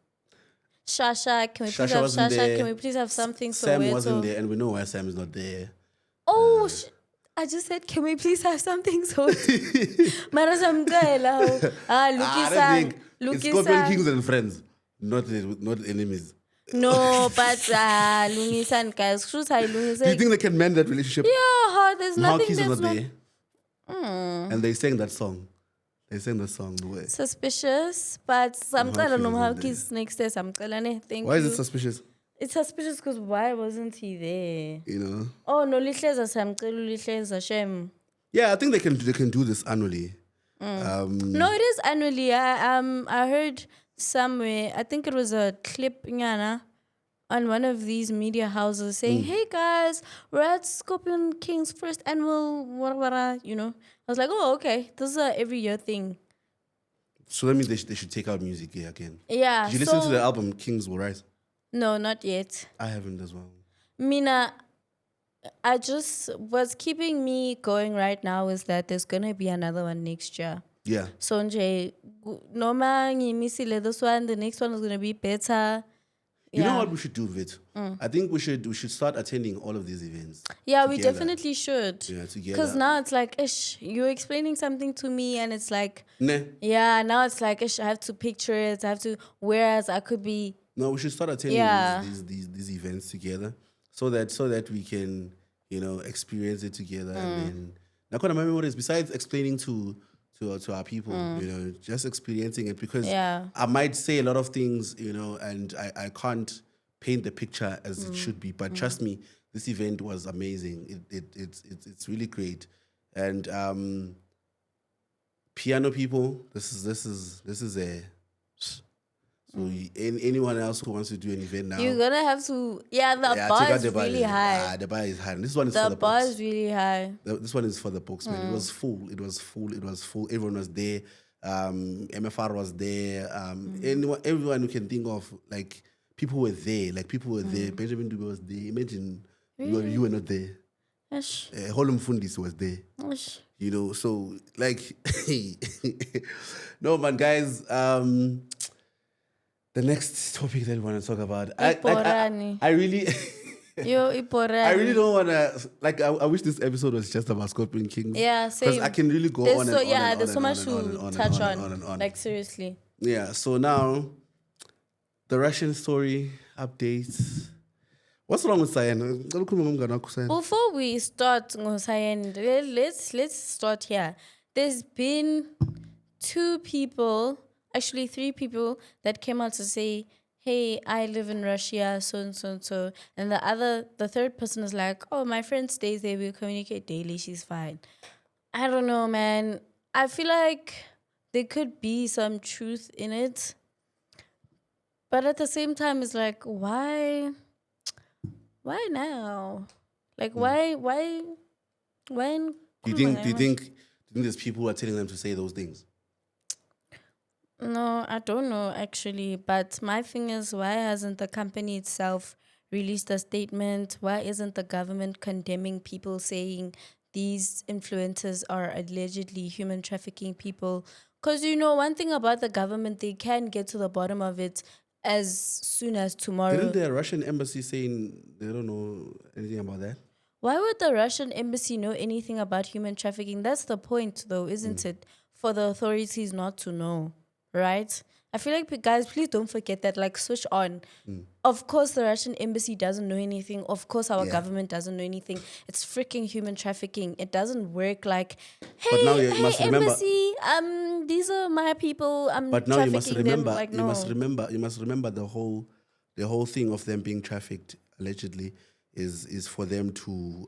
Shasha, can we please Shasha have wasn't Shasha? Can there. we please have something Sam wasn't Soweto? there, and we know why Sam is not there. Oh, I just said, can we please have something Soweto? Mara samcela. I don't think it's Scorpion Lukisa. Kings and friends, not enemies. No, but Lungisan guys, shoot I Do you Lungisan. think they can mend that relationship? Yeah, there's How nothing Keys is that's not not there, and they sang that song. They sang that song the way. suspicious, but samcela Keys no isn't Hawkins next day samcela ne. Thank Why is it you. suspicious? It's suspicious because why wasn't he there? You know? Oh no, lihleza samcela lihleza shem. Yeah, I think they can do this annually. No, it is annually. I heard somewhere. I think it was a clip, Nyana, on one of these media houses saying, "Hey guys, we're at Scorpion King's first annual whatever." You know, I was like, "Oh, okay, this is a every year thing." So that means they should take out music here again. Yeah. Did you listen to the album Kings Will Rise? No, not yet. I haven't as well. Mina, I just what's keeping me going right now is that there's gonna be another one next year. Yeah. So nje, noma ngimisile this one, the next one is gonna be better. You know Yeah. what we should do, Vit? I think we should start attending all of these events. Yeah, we together. definitely should. Yeah, together. Because now it's like, ish, you're explaining something to me, and it's like, Nah. yeah, now it's like, ish, I have to picture it. I have to, whereas I could be, No, we should start attending Yeah. these events together, so that we can experience it together. And then, now, my memories besides explaining to our people, just experiencing it, because Yeah. I might say a lot of things, and I can't paint the picture as it should be. But trust me, this event was amazing. It's really great, and piano people, this is a. So anyone else who wants to do an event now, you're gonna have to, the check bar out is the bar. really high. The bar is high. And this one is for The the bar box. is really high. This one is for the box, man. It was full. It was full. It was full. Everyone was there. MFR was there. Everyone you can think of, like people were there. Benjamin Dube was there. Imagine you were not there. Ish, Holum Fundis was there. ish. So like, no man, guys. The next topic that we want to talk about, Iporani. I really. Yo, Iporani. I really don't want to, I wish this episode was just about Scorpion Kings. Yeah, Because same. I can really go There's on so, and on yeah, and there's on so and much on and to on and touch on on. and on and on. Like, seriously. Yeah, so now, the Russian story updates. What's wrong with Sayan? Before we start, Nkosazana, let's start here. There's been 2 people, actually 3 people, that came out to say, "Hey, I live in Russia, so and so and so," and the third person is like, "Oh, my friend stays there. We communicate daily. She's fine." I don't know, man. I feel like there could be some truth in it, but at the same time, it's like, why now? Like, why in Do you think there's people who are telling them to say those things? No, I don't know actually. But my thing is, why hasn't the company itself released a statement? Why isn't the government condemning people saying these influencers are allegedly human trafficking people? Because, one thing about the government, they can get to the bottom of it as soon as tomorrow. Didn't the Russian embassy saying they don't know anything about that? Why would the Russian embassy know anything about human trafficking? That's the point, though, isn't it? For the authorities not to know, right? I feel like, guys, please don't forget that. Like, switch on. Of course, the Russian embassy doesn't know anything. Of course, our government doesn't know anything. It's freaking human trafficking. It doesn't work like, hey, now you must remember- embassy, these are my people. I'm But now you must trafficking remember, them. Like, no. you must remember the whole thing of them being trafficked allegedly is for them to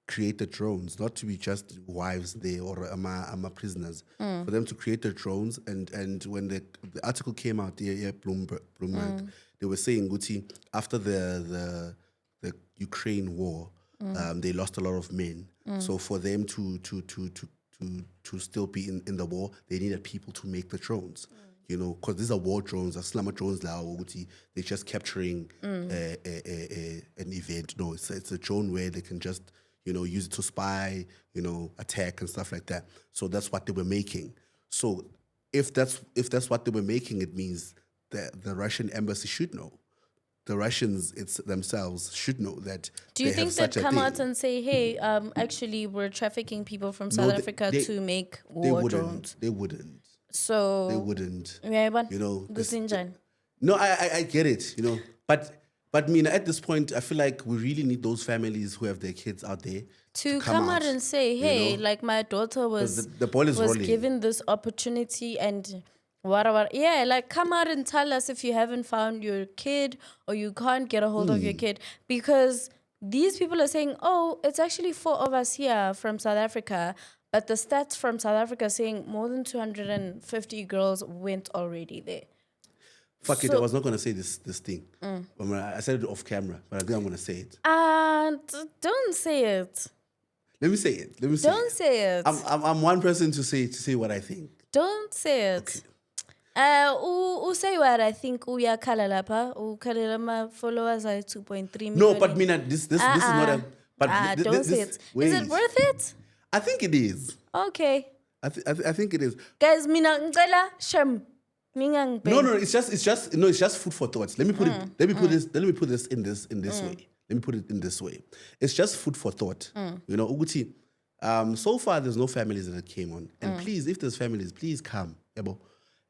create the drones, not to be just wives there or ama prisoners. For them to create the drones, and when the article came out, Bloomberg, they were saying, Guti, after the Ukraine war, they lost a lot of men. So for them to still be in the war, they needed people to make the drones. Because these are war drones, Slama drones now, they're just capturing an event. No, it's a drone where they can just, use it to spy, attack and stuff like that. So that's what they were making. So if that's what they were making, it means that the Russian embassy should know. The Russians themselves should know that. Do you they have think they'd such a come thing. out and say, "Hey, actually, we're trafficking people from South Africa to make They war wouldn't. drones"? They wouldn't. So They wouldn't. you know, know, No, I get it, but Mina, at this point, I feel like we really need those families who have their kids out there to come out and say, "Hey, like my daughter was the ball is rolling. given this opportunity and whatever." Yeah, like come out and tell us if you haven't found your kid or you can't get a hold of your kid, because these people are saying, "Oh, it's actually 4 of us here from South Africa." But the stats from South Africa saying more than 250 girls went already there. Fuck it, I was not going to say this thing. I said it off camera, but I think I'm going to say it. Don't say it. Let me say it. Don't say it. I'm one person to say what I think. Don't say it. Okay. Say what I think. Uyakhala lapha. Ukhalela ma followers are 2.3 million. No, but Mina, this is not a. But don't say it. Is it worth it? I think it is. Okay. I think it is. Guys, mina ngicela shem. No, it's just food for thought. Let me put this in this way. Let me put it in this way. It's just food for thought. Uguti, so far there's no families that came on. And please, if there's families, please come.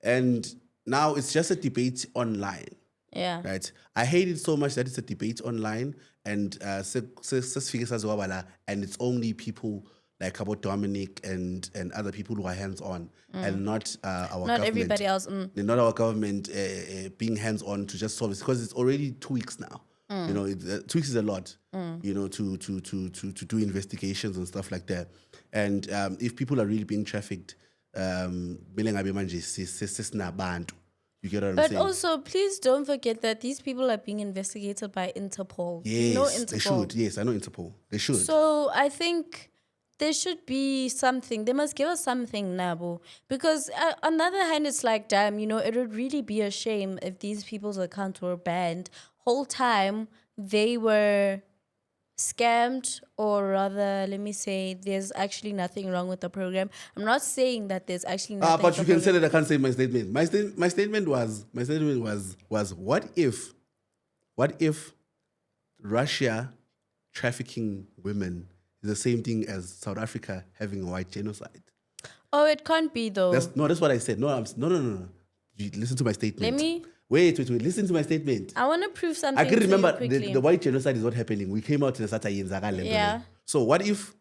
And now it's just a debate online. Yeah. Right. I hate it so much that it's a debate online and it's only people like about Dominic and other people who are hands-on and not our government. Not everybody else. Not our government being hands-on to just solve it, because it's already 2 weeks now. 2 weeks is a lot, to do investigations and stuff like that. And if people are really being trafficked, you get what I'm saying? But also, please don't forget that these people are being investigated by Interpol. Yes, Interpol. They should. Yes, I know Interpol. They should. So I think there should be something. They must give us something, Nabo. Because on the other hand, it's like, damn, it would really be a shame if these people's accounts were banned. Whole time they were scammed, or rather, let me say, there's actually nothing wrong with the program. I'm not saying that there's actually nothing. But you can say that I can't say my statement. My statement was what if Russia trafficking women is the same thing as South Africa having a white genocide? Oh, it can't be though. That's what I said. No. You listen to my statement. Let me. Wait. Listen to my statement. I want to prove something. I can remember the white genocide is not happening. We came out in a Saturday. Yeah. So what if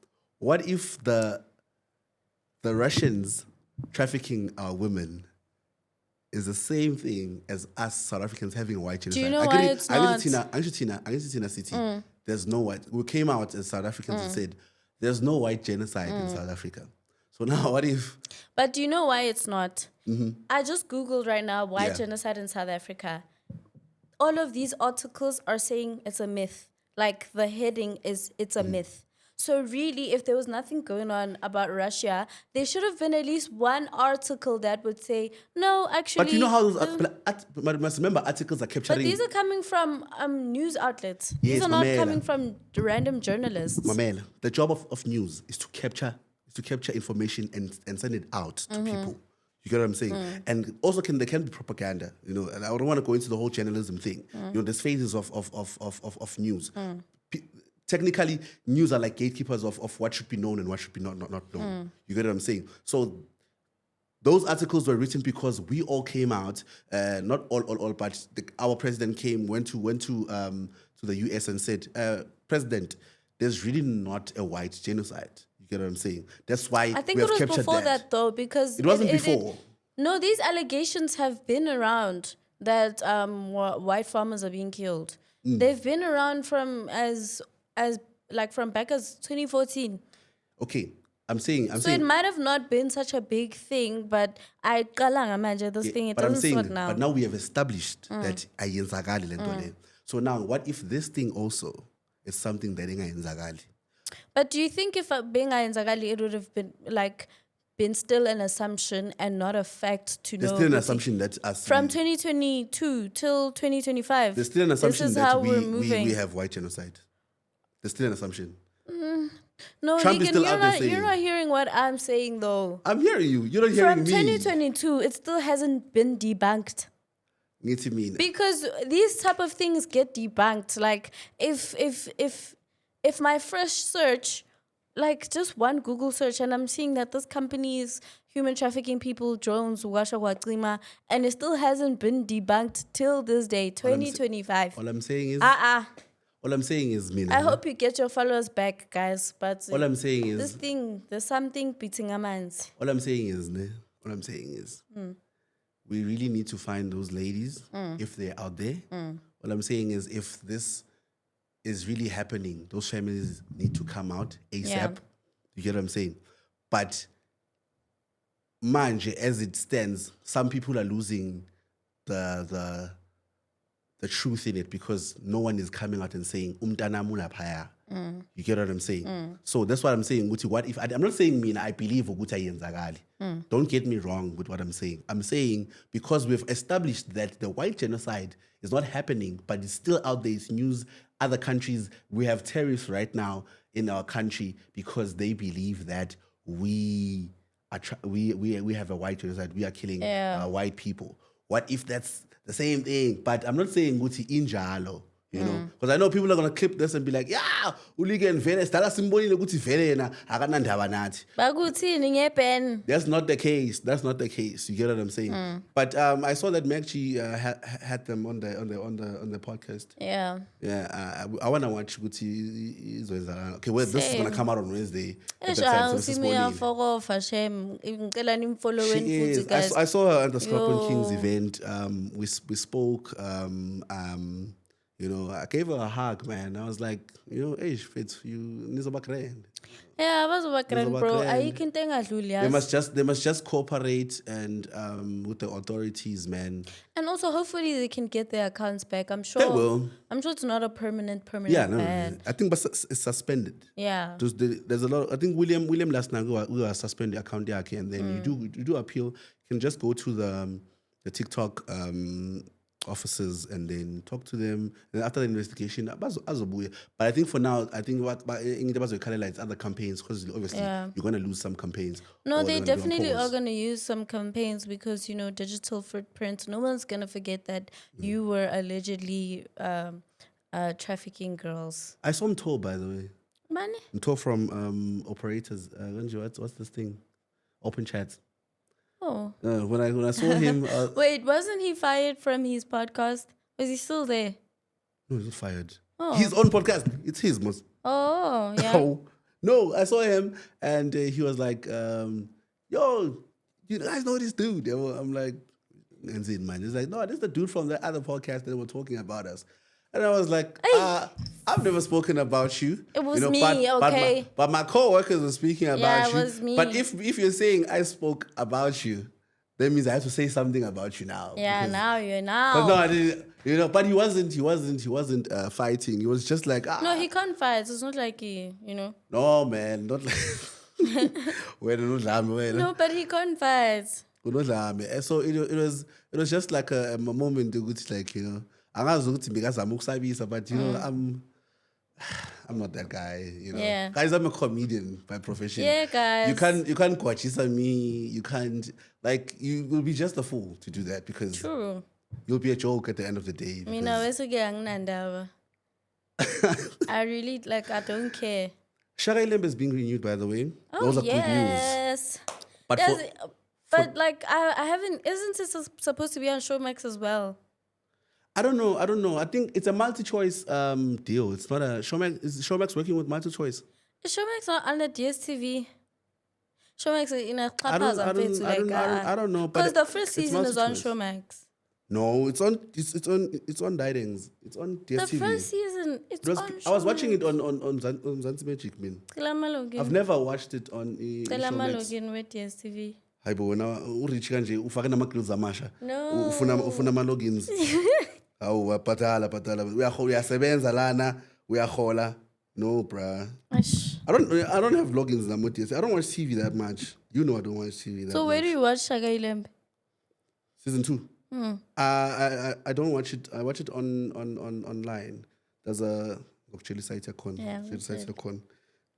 the Russians trafficking our women is the same thing as us South Africans having a white genocide? Do you know why it's not? Tina City. There's no white. We came out as South Africans and said there's no white genocide in South Africa. So now what if? But do you know why it's not? I just Googled right now white genocide in South Africa. All of these articles are saying it's a myth. Like the heading is, it's a myth. So really, if there was nothing going on about Russia, there should have been at least one article that would say, no, actually... But you know how those... But must remember, articles are capturing... But these are coming from news outlets. Yes, these are not coming from random journalists. Mamela, the job of news is to capture information and send it out to people. You get what I'm saying? And also there can be propaganda, and I don't want to go into the whole journalism thing. There's phases of news. Technically, news are like gatekeepers of what should be known and what should be not known. You get what I'm saying? So those articles were written because we all came out, not all, but our president went to the US and said, President, there's really not a white genocide. You get what I'm saying? That's why I think we have it was captured before that though, because it wasn't before. No, these allegations have been around that white farmers are being killed. They've been around from from back as 2014. Okay, I'm saying. So it might have not been such a big thing, but I imagine this thing. It doesn't sort now. But now we have established that ayenzakali lento. So now, what if this thing also is something that ayenzakali? But do you think if being ayenzakali, it would have been still an assumption and not a fact to know? There's still an assumption that us from 2022 till 2025. There's still an assumption this is that how we're moving. we have white genocide. There's still an assumption. No, Trump is Deacon, still out there saying. you're not hearing what I'm saying though. I'm hearing you. You're not hearing From me. 2022, it still hasn't been debunked. Ngithi mina. Because these type of things get debunked. Like if my fresh search, like just one Google search, and I'm seeing that this company is human trafficking people, drones, washa waklima, and it still hasn't been debunked till this day, 2025. All I'm saying is. All I'm saying is, mina. I hope you get your followers back, guys. But All I'm saying is. this thing, there's something beating our minds. All I'm saying is, all I'm saying is, we really need to find those ladies if they're out there. All I'm saying is, if this is really happening, those families need to come out ASAP. Yeah. You get what I'm saying? But manje, as it stands, some people are losing the truth in it because no one is coming out and saying umntana mulapaya. You get what I'm saying? So that's what I'm saying. What if I'm not saying I believe ukuthi ayenzakali. Don't get me wrong with what I'm saying. I'm saying because we've established that the white genocide is not happening, but it's still out there. It's news. Other countries, we have terrorists right now in our country because they believe that we have a white genocide. We are killing white people. What if that's the same thing? But I'm not saying guti injalo, you know, because I know people are gonna clip this and be like, yeah, uligen vele, stala simbonile guti vele na akanandaba nathi. Bakuthini ngepen? That's not the case. That's not the case. You get what I'm saying? But I saw that Magchi had them on the podcast. Yeah. Yeah, I wanna watch Guti Izwezalana. Okay, well, this is gonna come out on Wednesday. At the Esha, time, so this is usimi morning. afoko fashem. Ngicela nimfollow She futhi is. guys. I saw her at the Scorpion Yo. Kings event. We spoke. You know, I gave her a hug, man. I was like, you know, hey, Fitz, you nizobakren. Yeah, bazobakran bro. Ngizobakren. Ayikho into engadluli They must just cooperate and with the authorities, man. And also, hopefully, they can get their accounts back. I'm sure. They will. I'm sure it's not a permanent Yeah, no, ban. I think it's suspended. Yeah. There's a lot. I think William last night we suspend the account there, and then you do appeal. You can just go to the TikTok officers and then talk to them. And after the investigation, but I think for now, I think what it's other campaigns because obviously you're gonna lose some campaigns. No, they they're gonna do a definitely are pause. going to use some campaigns because, you know, digital footprint. No one's going to forget that you were allegedly trafficking girls. I saw Mto, by the way. Money? Mto from operators. What's this thing? Open chat. Oh. When I saw him, Wait, wasn't he fired from his podcast? Was he still there? no, he's not fired. Oh. His own podcast. It's his, most. Oh, yeah. No, I saw him and he was like, yo, you guys know this dude? I'm like, man. He's like, no, this is the dude from the other podcast that were talking about us. And I was like, I've never spoken about you. It was me, okay. But my co-workers were speaking about you. it was me. But if you're saying I spoke about you, that means I have to say something about you now. Yeah, now you're now. But no, I didn't. You know, but he wasn't fighting. He was just like, No, he can't fight. It's not like he, you know. no, man, not like. No, but he can't fight. So it was just like a moment to go to, like, you know, but you know, I'm not that guy, you know. Yeah. Guys, I'm a comedian by profession. Yeah, guys. You can't coachisa me. You can't, like, you will be just a fool to do that because True. you'll be a joke at the end of the day. Mina wesuke anginandaba. I really, like, I don't care. Shaka Ilembe is being renewed, by the way. Oh, Those are good news. yes. But But like, I haven't, isn't it supposed to be on Showmax as well? I don't know. I think it's a multi-choice deal. It's not a Showmax. Is Showmax working with multi-choice? Is Showmax not under DSTV? Showmax is in a I don't know. Because the first it's season is on multi-choice. Showmax. No, it's on Didings. It's on DSTV. The first season, it's on Showmax. I was watching it on Zanzi Magic, man. I've never watched it on Showmax. Login with DSTV. Hayibo wena urich kanje ufake nama-grills amasha. No. Ufuna ama-logins. Awu bhatala uyasebenza lana uyahola. No, bruh. Ash. I don't have logins na moti. I don't watch TV that much. You know I don't watch TV that much. So where do you watch Shaka Ilembe? Season 2. I don't watch it. I watch it online. There's a actually site icon. Yeah, Site icon.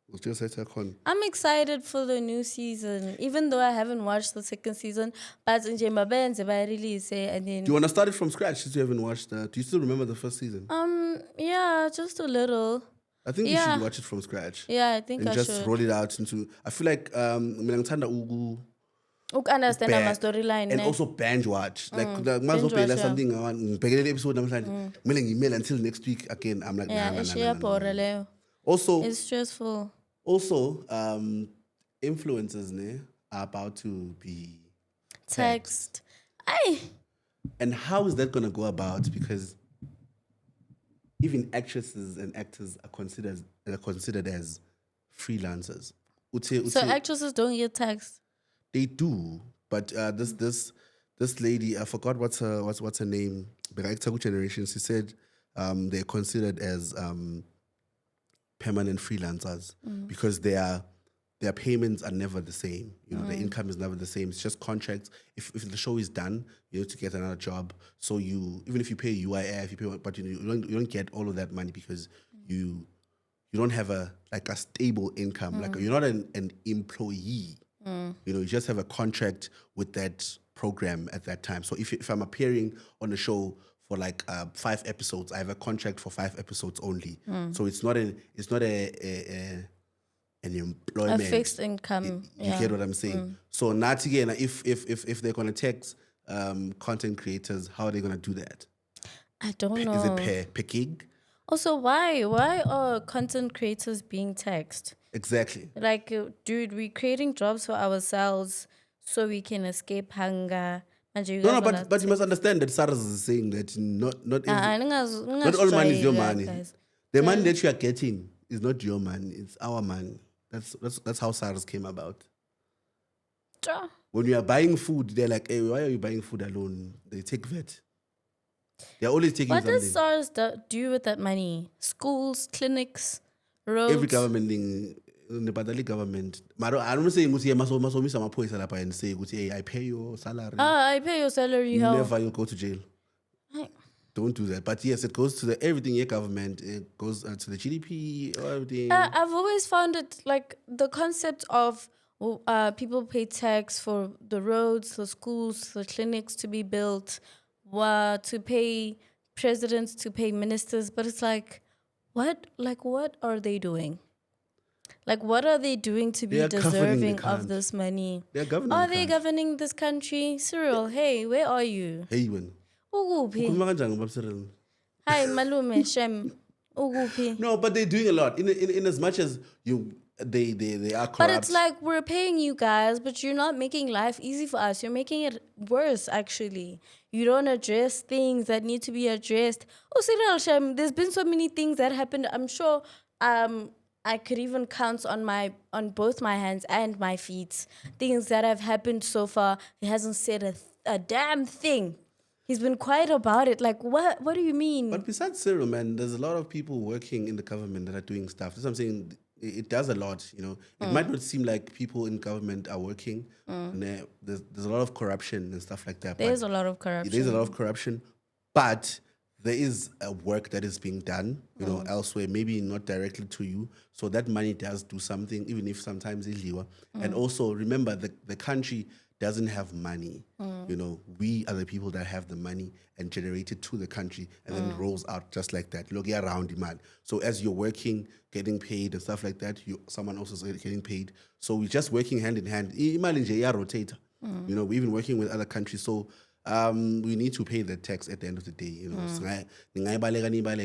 I'm excited for the new season, even though I haven't watched the second season. But in Jembabenz, if I release it, and Do you then want to start it from scratch since you haven't watched? Do you still remember the first season? yeah, just a little. I think you should Yeah, watch it from scratch. yeah, I think And I just should. roll it out into. I feel like mina ngithanda Understand my storyline, and ne? also binge watch. Like Binge watch, like yeah. something ngibhekele episode namhlanje. Kumele ngiyimele until next week again. I'm like Yeah, nah. it's Also, It's stressful. Influencers ne are about to be tagged. Text. I And how is that gonna go about? Because even actresses and actors are considered as freelancers. so actresses don't get text. They do, but this lady, I forgot what's her name. But generation, she said they're considered as permanent freelancers because their payments are never the same. You know, their income is never the same. It's just contracts. If the show is done, you need to get another job. So even if you pay UIF, but you don't get all of that money because you don't have a stable income. Like you're not an employee. You know, you just have a contract with that program at that time. So if I'm appearing on a show for 5 episodes, I have a contract for 5 episodes only. So it's not an employment. A fixed income. You get what I'm saying? So not again, if they're gonna tax content creators, how are they gonna do that? I don't know. Is it per gig? Also, why are content creators being taxed? Exactly. Like, dude, we're creating jobs for ourselves so we can escape hunger. And you No, guys but you must understand that Saras is saying that not all money is your money. guys. The money that you are getting is not your money; it's our money. That's how Saras came about. Sure. When you are buying food, they're like, "Hey, why are you buying food alone?" They take VAT. They're always taking What something. does SARS do with that money? Schools, clinics, roads. Every government thing, the Badali government. I don't say musi maso sama poisa lapa and say hey, I pay your salary. I pay your salary. How? Never you'll go to jail. Don't do that. But yes, it goes to everything. Your government, it goes to the GDP or everything. I've always found it like the concept of people pay tax for the roads, the schools, the clinics to be built, to pay presidents, to pay ministers. But it's like, what are they doing? Like, what are they doing to be deserving of this money? They're governing. Are they governing this country? Cyril, hey, where are you? Hey, when. Hi, Malume, Shem. No, but they're doing a lot. In as much as they are corrupt. But it's like we're paying you guys, but you're not making life easy for us. You're making it worse, actually. You don't address things that need to be addressed. Oh, Cyril, Shem, there's been so many things that happened. I'm sure I could even count on both my hands and my feet. Things that have happened so far. He hasn't said a damn thing. He's been quiet about it. Like, what do you mean? But besides Cyril, man, there's a lot of people working in the government that are doing stuff. That's what I'm saying. It does a lot, you know. It might not seem like people in government are working. And there's a lot of corruption and stuff like that. There's a lot of corruption. There's a lot of corruption, but there is a work that is being done, you know, elsewhere, maybe not directly to you. So that money does do something, even if sometimes it's lower. And also remember, the country doesn't have money. You know, we are the people that have the money and generate it to the country and then it rolls out just like that. Look around demand. So as you're working, getting paid and stuff like that, someone else is getting paid. So we're just working hand in hand. Imagine rotator. You know, we're even working with other countries. So we need to pay the tax at the end of the day. You know,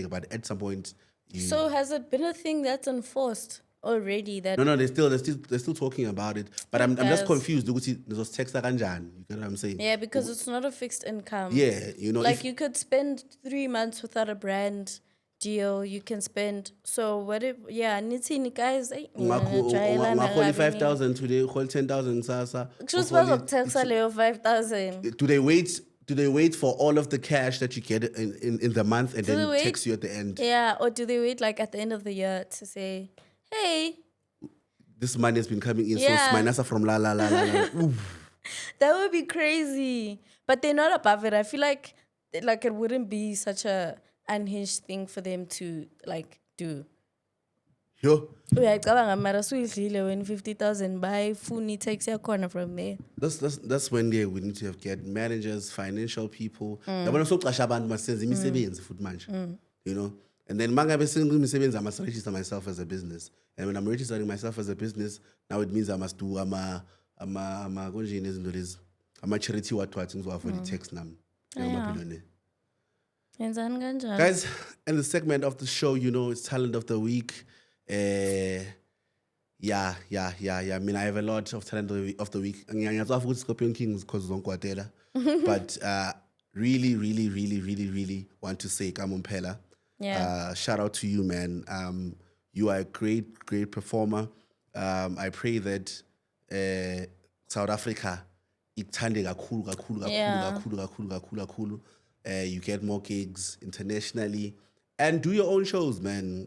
but at some point. So has it been a thing that's enforced already? That No, they're still talking about it. But I'm just confused. There's tax kanjani. You get what I'm saying? Yeah, because it's not a fixed income. Yeah, you know, like you could spend 3 months without a brand deal. You can spend. So what if? Yeah, nitsini guys. 5,000 today, 10,000 sasa. Just was tax 5,000. Do they wait for all of the cash that you get in the month and then tax you at the end? Yeah, or do they wait like at the end of the year to say, hey, this money has been coming in, so it's minus from la. That would be crazy. But they're not above it. I feel like it wouldn't be such a unhinged thing for them to like do. Yo, Uyayicabanga mara suyidlile when 50,000 buy phone takes your corner from there. that's when we need to get managers, financial people. Yabona soqasha abantu masenze imisebenzi futhi manje. You know? And then mangabe senza imisebenzi I must register myself as a business. And when I'm registering myself as a business, now it means I must do ama konjeni izinto lezi. Ama charity what ngizofuna the tax nami. Yenzani kanjalo? Guys, in the segment of the show, you know, it's talent of the week. Yeah. I mean, I have a lot of talent of the week. Ngiyazwa ukuthi Scorpion Kings because zonkwatela. But really want to say Kamo Mphela. Yeah. Shout out to you, man. You are a great performer. I pray that South Africa ikuthande kakhulu. You get more gigs internationally and do your own shows, man.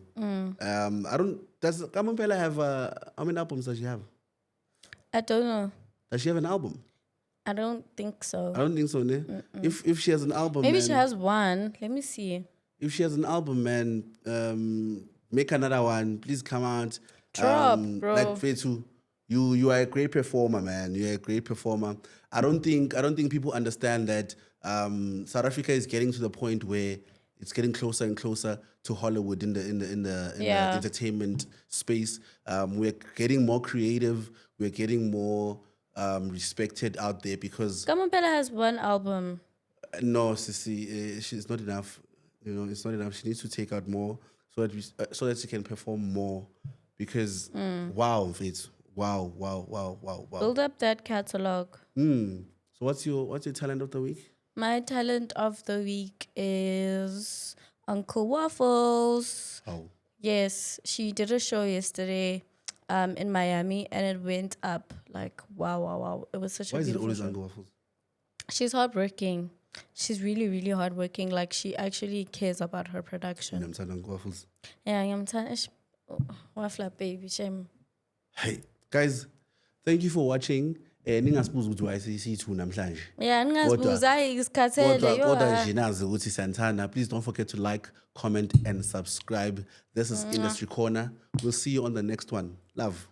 Does Kamo Mphela have how many albums does she have? I don't know. Does she have an album? I don't think so. I don't think so, ne? If she has an album, Maybe man, she has one. Let me see. If she has an album, man, make another one. Please come out. Drop, bro. Like Fetu, you are a great performer, man. You're a great performer. I don't think people understand that South Africa is getting to the point where it's getting closer and closer to Hollywood in the entertainment space. We're getting more creative. We're getting more respected out there because Kamo Mphela has one album. No, Sissy, she's not enough. You know, it's not enough. She needs to take out more so that she can perform more. Because wow, Faith, wow. Build up that catalog. So what's your talent of the week? My talent of the week is Uncle Waffles. Oh. Yes, she did a show yesterday in Miami and it went up. Like, wow. It was such a beautiful show. Why is it always Uncle Waffles? She's hardworking. She's really hardworking. Like, she actually cares about her production. Uncle Waffles. Yeah, Waffle baby, shame. Hey, guys, thank you for watching. Ningasbuza ukuthi YCC2 namhlanje. Yeah, ningasbuza isikhathele yo. Kodwa nje nazi ukuthi siyanthanda. Please don't forget to like, comment and subscribe. This is Industry Corner. We'll see you on the next one. Love.